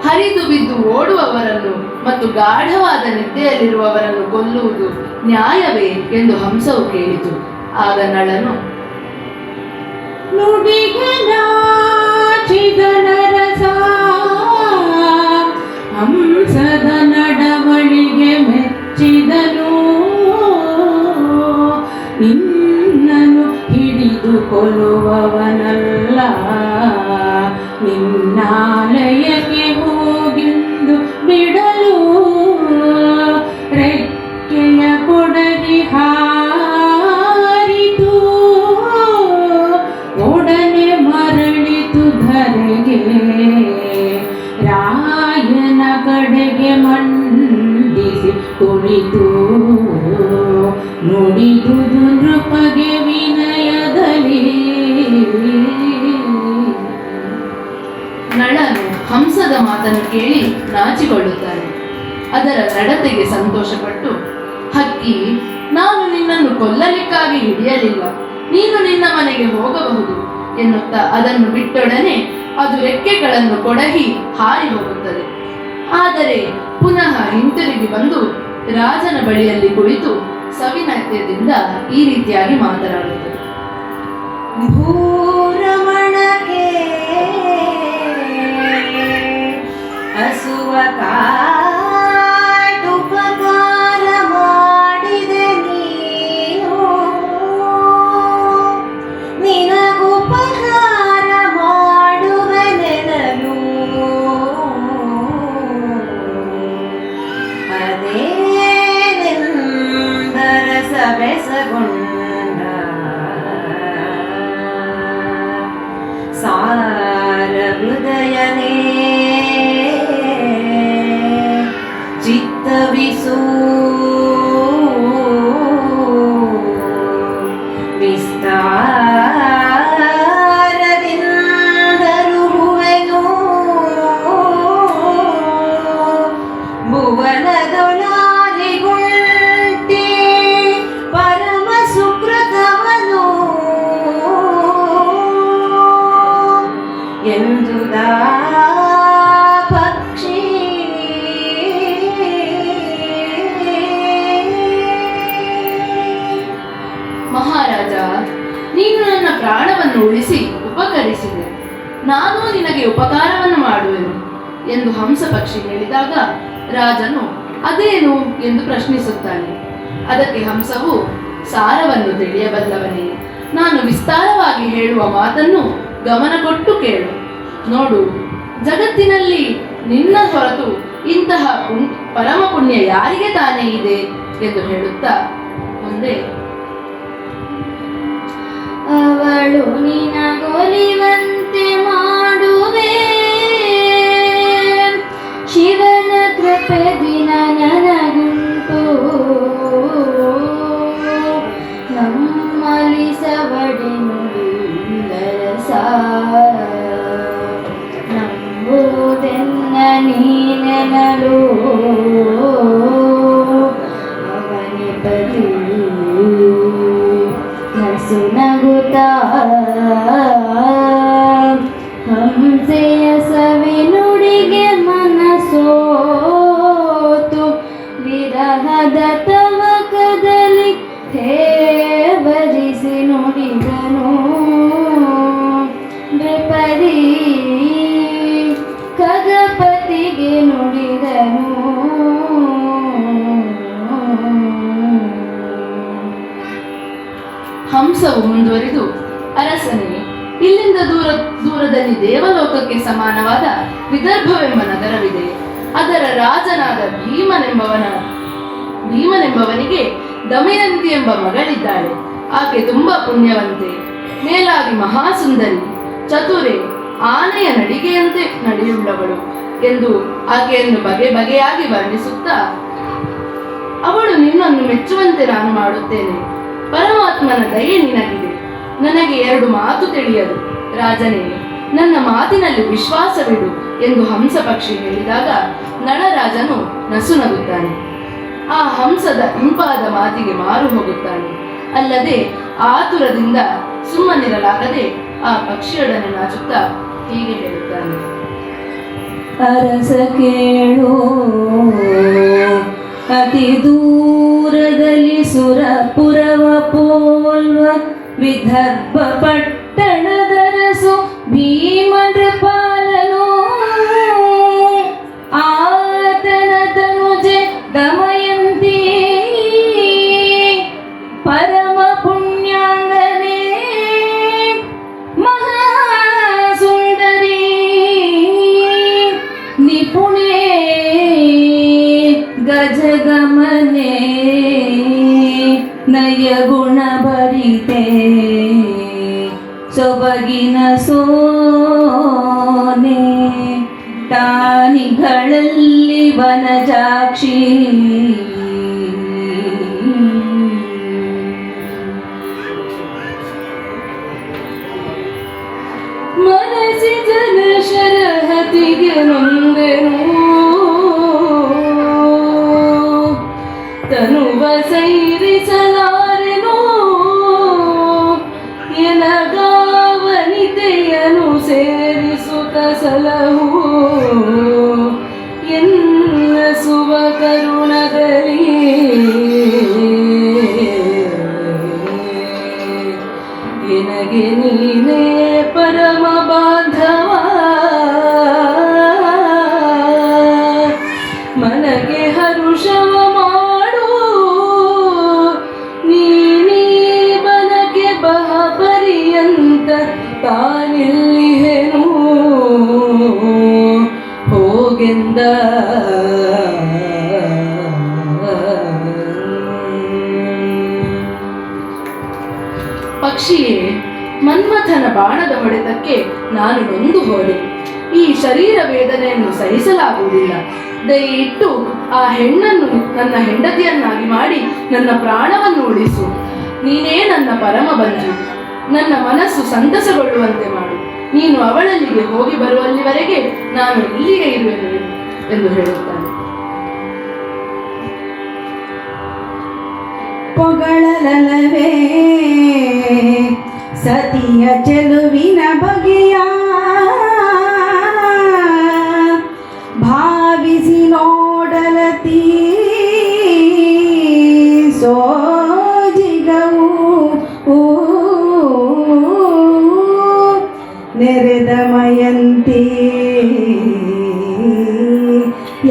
ಹರಿದು ಬಿದ್ದು ಓಡುವವರನ್ನು ಮತ್ತು ಗಾಢವಾದ ನಿದ್ದೆಯಲ್ಲಿರುವವರನ್ನು ಕೊಲ್ಲುವುದು ನ್ಯಾಯವೇ ಎಂದು ಹಂಸವು ಕೇಳಿತು. ಆಗ ನಳನು, ನುಡಿಗೆ ನಾಚಿದ ನರಸ ಹಂಸದ ನಡವಳಿಗೆ ಮೆಚ್ಚಿದನು. ನಿನ್ನನು ಹಿಡಿದು ಕೊಲ್ಲುವವನಲ್ಲ, ನಿನ್ನಾಲಯಕ್ಕೆ ಹೋಗೆಂದು ಬಿಡಲು ರೆಕ್ಕೆಯ ಕೊಡಗಿ ಹಾರಿತು. ಒಡನೆ ಮರಳಿತು ಧರೆಗೆ, ರಾಯನ ಕಡೆಗೆ ಮಂಡಿಸಿ ಕುಳಿತು ನುಡಿದುದು ನೃಪಗೆ ವಿನಯದಲ್ಲಿ. ನಳನು ಹಂಸದ ಮಾತನ್ನು ಕೇಳಿ ನಾಚಿಕೊಳ್ಳುತ್ತಾನೆ. ಅದರ ನಡತೆಗೆ ಸಂತೋಷಪಟ್ಟು, ಹಕ್ಕಿ, ನಾನು ನಿನ್ನನ್ನು ಕೊಲ್ಲಲಿಕ್ಕಾಗಿ ಹಿಡಿಯಲಿಲ್ಲ, ನೀನು ನಿನ್ನ ಮನೆಗೆ ಹೋಗಬಹುದು ಎನ್ನುತ್ತಾ ಅದನ್ನು ಬಿಟ್ಟೊಡನೆ ಅದು ರೆಕ್ಕೆಗಳನ್ನು ಕೊಡಗಿ ಹಾರಿ ಹೋಗುತ್ತದೆ. ಆದರೆ ಪುನಃ ಹಿಂತಿರುಗಿ ಬಂದು ರಾಜನ ಬಳಿಯಲ್ಲಿ ಕುಳಿತು ಸವಿನಯದಿಂದ ಈ ರೀತಿಯಾಗಿ ಮಾತನಾಡುತ್ತದೆ. ಭೂರಮಣಕ್ಕೆ ಹಸುವ ಕಾಡುಪಕಾರ ಮಾಡಿದೆ ನೀನು, ನಿನಗುಪಕಾರ ಮಾಡುವೆನೆನಲು ಅದೇನೆಂದರಸ ಬೆಸಗೊಂಡ ಸಾರ ಹೃದಯನೇ ಚಿತ್ತವಿಸು ವಿಸ್ತಾರದಿಂದರುಹುವೆನು ಭುವನದೊಳಾರಿಗುಂಟಿ ಪರಮ ಸುಕೃತವನು ಎಂದುದಾ ಪಕ್ಷಿ. ಮಹಾರಾಜ, ನೀನು ನನ್ನ ಪ್ರಾಣವನ್ನು ಉಳಿಸಿ ಉಪಕರಿಸಿದೆ, ನಾನು ನಿನಗೆ ಉಪಕಾರವನ್ನು ಮಾಡುವೆನು ಎಂದು ಹಂಸ ಪಕ್ಷಿ ಹೇಳಿದಾಗ ರಾಜನು ಅದೇನು ಎಂದು ಪ್ರಶ್ನಿಸುತ್ತಾನೆ. ಅದಕ್ಕೆ ಹಂಸವು, ಸಾರವನ್ನು ತಿಳಿಯಬಲ್ಲವನೇ, ನಾನು ವಿಸ್ತಾರವಾಗಿ ಹೇಳುವ ಮಾತನ್ನು ಗಮನ ಕೊಟ್ಟು ಕೇಳು. ನೋಡು, ಜಗತ್ತಿನಲ್ಲಿ ನಿನ್ನ ಹೊರತು ಇಂತಹ ಪರಮ ಪುಣ್ಯ ಯಾರಿಗೆ ತಾನೇ ಇದೆ ಎಂದು ಹೇಳುತ್ತಾ ಮುಂದೆ, ಅವಳು ನಿನಗೊಲಿವಂತೆ ಮಾಡುವೆ, ಶಿವನ ಕೃಪೆ ದಿನ ನನಗುಂಟು, ನಮ್ಮಲಿ ಸವಡೆ ನುಡಿಂದರಸ ನೀನೆನಲು ಅವನಿಪತಿ ನಸು ನಗುತ್ತಾ ಹಂಸೆಯ ಸವಿನುಡಿಗೆ ಮನಸೋತು ವಿರಹದ ತವಕದಲ್ಲಿ ಹೇವರಿಸಿ ನುಡಿದನು ನೃಪದಿ ಖಗಪತಿಗೆ ನುಡಿದನು. ಹಂಸವು ಮುಂದುವರಿದು, ಅರಸನೇ, ಇಲ್ಲಿಂದ ದೂರದಲ್ಲಿ ದೇವಲೋಕಕ್ಕೆ ಸಮಾನವಾದ ವಿದರ್ಭವೆಂಬ ನಗರವಿದೆ. ಅದರ ರಾಜನಾದ ಭೀಮನೆಂಬವನಿಗೆ ದಮಯಂತಿ ಎಂಬ ಮಗಳಿದ್ದಾಳೆ. ಆಕೆ ತುಂಬಾ ಪುಣ್ಯವಂತೆ, ಮೇಲಾಗಿ ಮಹಾಸುಂದರಿ, ಚತುರೆ, ಆನೆಯ ನಡಿಗೆಯಂತೆ ನಡೆಯುಳ್ಳವಳು ಎಂದು ಆಕೆಯನ್ನು ಬಗೆ ಬಗೆಯಾಗಿ ವರ್ಣಿಸುತ್ತಾ, ಅವಳು ನಿನ್ನನ್ನು ಮೆಚ್ಚುವಂತೆ ನಾನು ಮಾಡುತ್ತೇನೆ. ಪರಮಾತ್ಮನ ದಯೆ ನಿನಗಿದೆ. ನನಗೆ 2 ಮಾತು ತಿಳಿಯದು. ರಾಜನೇ, ನನ್ನ ಮಾತಿನಲ್ಲಿ ವಿಶ್ವಾಸವಿಡು ಎಂದು ಹಂಸ ಪಕ್ಷಿ ಹೇಳಿದಾಗ ನಳರಾಜನು ನಸು ನಗುತ್ತಾನೆ. ಆ ಹಂಸದ ಇಂಪಾದ ಮಾತಿಗೆ ಮಾರು ಹೋಗುತ್ತಾನೆ. ಅಲ್ಲದೆ ಆತುರದಿಂದ ಸುಮ್ಮನಿರಲಾಗದೆ ಆ ಪಕ್ಷಿಯೊಡನೆ ನಾಚುತ್ತಾ ಹೀಗೆ ಹೇಳುತ್ತಾನೆ. ಅರಸ ಕೇಳು, ಅತಿ ದೂರದಲ್ಲಿ ಸುರಪುರವ ಪೋಲ್ವ ವಿದರ್ಭ ಪಟ್ಟಣದರಸು ಭೀಮನೃಪಾಲನು. ಆತನ ತನುಜೆ ದಮಯಂತಿ ಪರಮ ಪುಣ್ಯಾಂಗನೇ ಮಹಾಸುಂದರಿ ನಿಪುಣೆ ಗಜಗಮನೆ ನಯ ಗುಣ ಭರಿತೆ ಸೊಬಗಿನ ಸೋನೆ ತಾನಿಗಳಲ್ಲಿ ವನಜಾಕ್ಷಿ. ಮನಸಿ ಜನ ಶರಹತಿಗೆ ನೊಂದೆನು, ತನುವ ಸೈರಿಸಲಾರೆನು, ಎನಗಾವನಿತೆಯನು ಸೇರಿಸುತ್ತ ಸಲಹು ಎನ್ನಸುವ ಕರುಣದಲ್ಲಿ. ಎನಗೆ ನೀನೇ ಪರಮ ಬಾಂಧವ, ಮನಗೆ ಹರುಷವ ಮಾಡು, ನೀನೀ ಬನಗೆ ಬಹ ಪರ್ಯಂತ ತಾನಿಲ್ಲಿಹೆನು ಹೋಗೆಂದ. ಪಕ್ಷಿಯೇ, ಮನ್ಮಥನ ಬಾಣದ ಹೊಡೆತಕ್ಕೆ ನಾನು ನೊಂದು ಹೋದೆ. ಈ ಶರೀರ ವೇದನೆಯನ್ನು ಸಹಿಸಲಾಗುವುದಿಲ್ಲ. ದಯವಿಟ್ಟು ಆ ಹೆಣ್ಣನ್ನು ನನ್ನ ಹೆಂಡತಿಯನ್ನಾಗಿ ಮಾಡಿ ನನ್ನ ಪ್ರಾಣವನ್ನು ಉಳಿಸು. ನೀನೇ ನನ್ನ ಪರಮ ಬಂಧು. ನನ್ನ ಮನಸ್ಸು ಸಂತಸಗೊಳ್ಳುವಂತೆ ಮಾಡು. ನೀನು ಅವಳಲ್ಲಿಗೆ ಹೋಗಿ ಬರುವಲ್ಲಿವರೆಗೆ ನಾನು ಇಲ್ಲಿಯೇ ಇರುವೆನು ಎಂದು ಹೇಳುತ್ತಾನೆ. ಪೊಗಳಲವೇ ಸತಿಯ ಚೆಲುವಿನ ಬಗೆಯ ಭಾವಿಸಿ ನೋಡಲತಿ ಸೋಜಿಗವು ನೆರೆದ ಮಯಂತಿ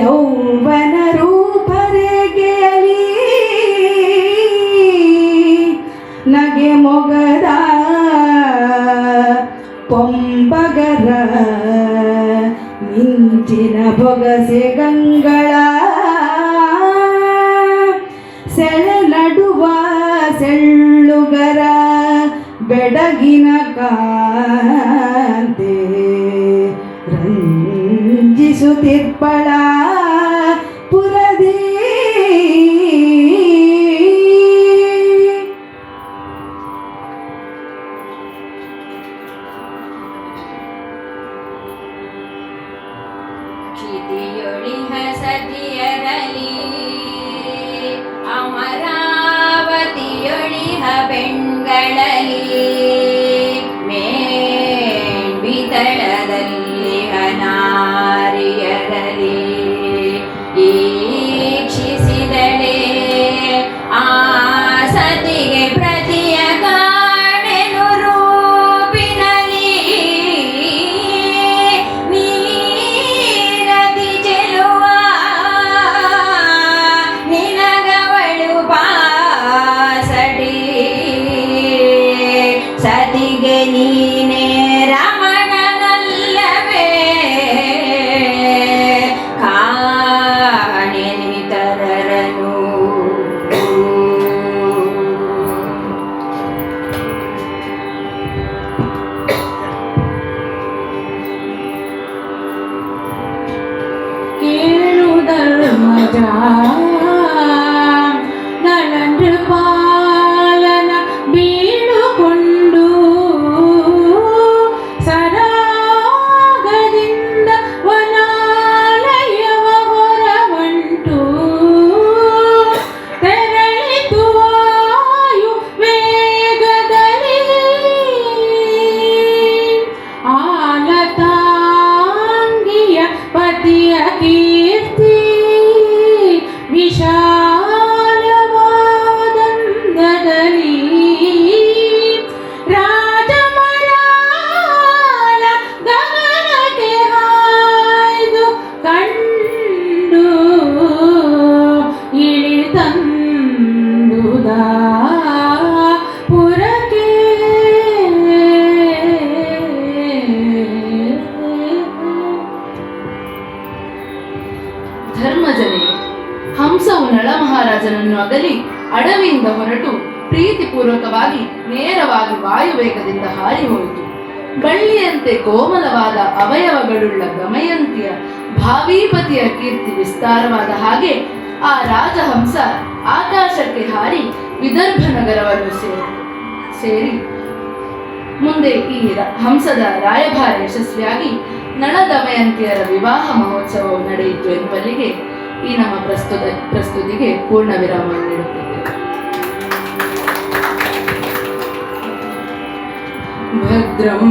ಯೌವನ ರೂಪರೇಗೆಯಲಿ ನಗೆ ಮೊಗದ ಪೊಂಬಗರ ಮಿಂಚಿನ ಬೊಗಸೆ ಗಂಗಳ ಸೆಳೆನಡುವ ಸೆಳ್ಳುಗರ ಬೆಡಗಿನ ಕಾಂತೆ ರಂಜಿಸುತ್ತಿರ್ಪಳ ಪುರದಿ. ಕ್ಷಿತಿಯೊಳಿಹ ಸತಿಯರಲಿ ಅಮರಾವತಿಯೊಳಿಹ ಬೆಂಗಳಲಿ ಮೇಣ್ಬಿತಳದಲ್ಲಿಹ ನಾರಿಯರಲಿ ಈಕ್ಷಿಸಿದಳೆ ಆ ಸತಿಗೆ ಪ್ರತಿಯ ಕಾಣೆನು ರೂಪಿನಲಿ ನೀರದಿ ಚೆಲುವ ನಿನಗವಳು ಪಾಸಡಿ ಸತಿಗೆ ನೀನೇ ರಮಣನಲ್ಲವೇ ಕಾಣೆನಿತರರನು ಕೇಳು ಧರ್ಮಜ ನಳಂದ್ರ ಪಾಲನ ಬೀಳುಕೊಂಡು ಸರಾಗದಿಂದ ವನಾಲಯವ ಹೊರವಂಟು ತೆರಳಿತು ವಾಯು ವೇಗದಲ್ಲಿ ಆಲತಾಂಗಿಯ ಪತಿಯ ಕೀರ್ತಿ ವಿಶಾಲವಾದಂದದಲ್ಲಿ ರಾಜಮರಾಳ ಗಗನಕ್ಕೆ ಹಾಯ್ದು ಕಂಡು ಇಳಿತಂದುದ ಪುರಕ್ಕೆ ಧರ್ಮಜನೇ, ಹಂಸವು ನಳ ಮಹಾರಾಜನನ್ನು ಅಗಲಿ ಅಡವಿಯಿಂದ ಹೊರಟು ಪ್ರೀತಿಪೂರ್ವಕವಾಗಿ ನೇರವಾಗಿ ವಾಯುವೇಗದಿಂದ ಹಾರಿ ಹೋಯಿತು. ಬಳ್ಳಿಯಂತೆ ಕೋಮಲವಾದ ಅವಯವಗಳುಳ್ಳ ದಮಯಂತಿಯ ಭಾವೀಪತಿಯ ಕೀರ್ತಿ ವಿಸ್ತಾರವಾದ ಹಾಗೆ ಆ ರಾಜಹಂಸ ಆಕಾಶಕ್ಕೆ ಹಾರಿ ವಿದರ್ಭ ನಗರವನ್ನು ಸೇರಿ ಮುಂದೆ ಈ ಹಂಸದ ರಾಯಭಾರ ಯಶಸ್ವಿಯಾಗಿ ನಳ ದಮಯಂತಿಯರ ವಿವಾಹ ಮಹೋತ್ಸವವು ನಡೆಯಿತು ಎನ್ನುವಲ್ಲಿಗೆ ಈ ನಮ್ಮ ಪ್ರಸ್ತುತಿಗೆ ಪೂರ್ಣ ವಿರಾಮ ನೀಡುತ್ತಿದ್ದೇವೆ. ಭದ್ರಂ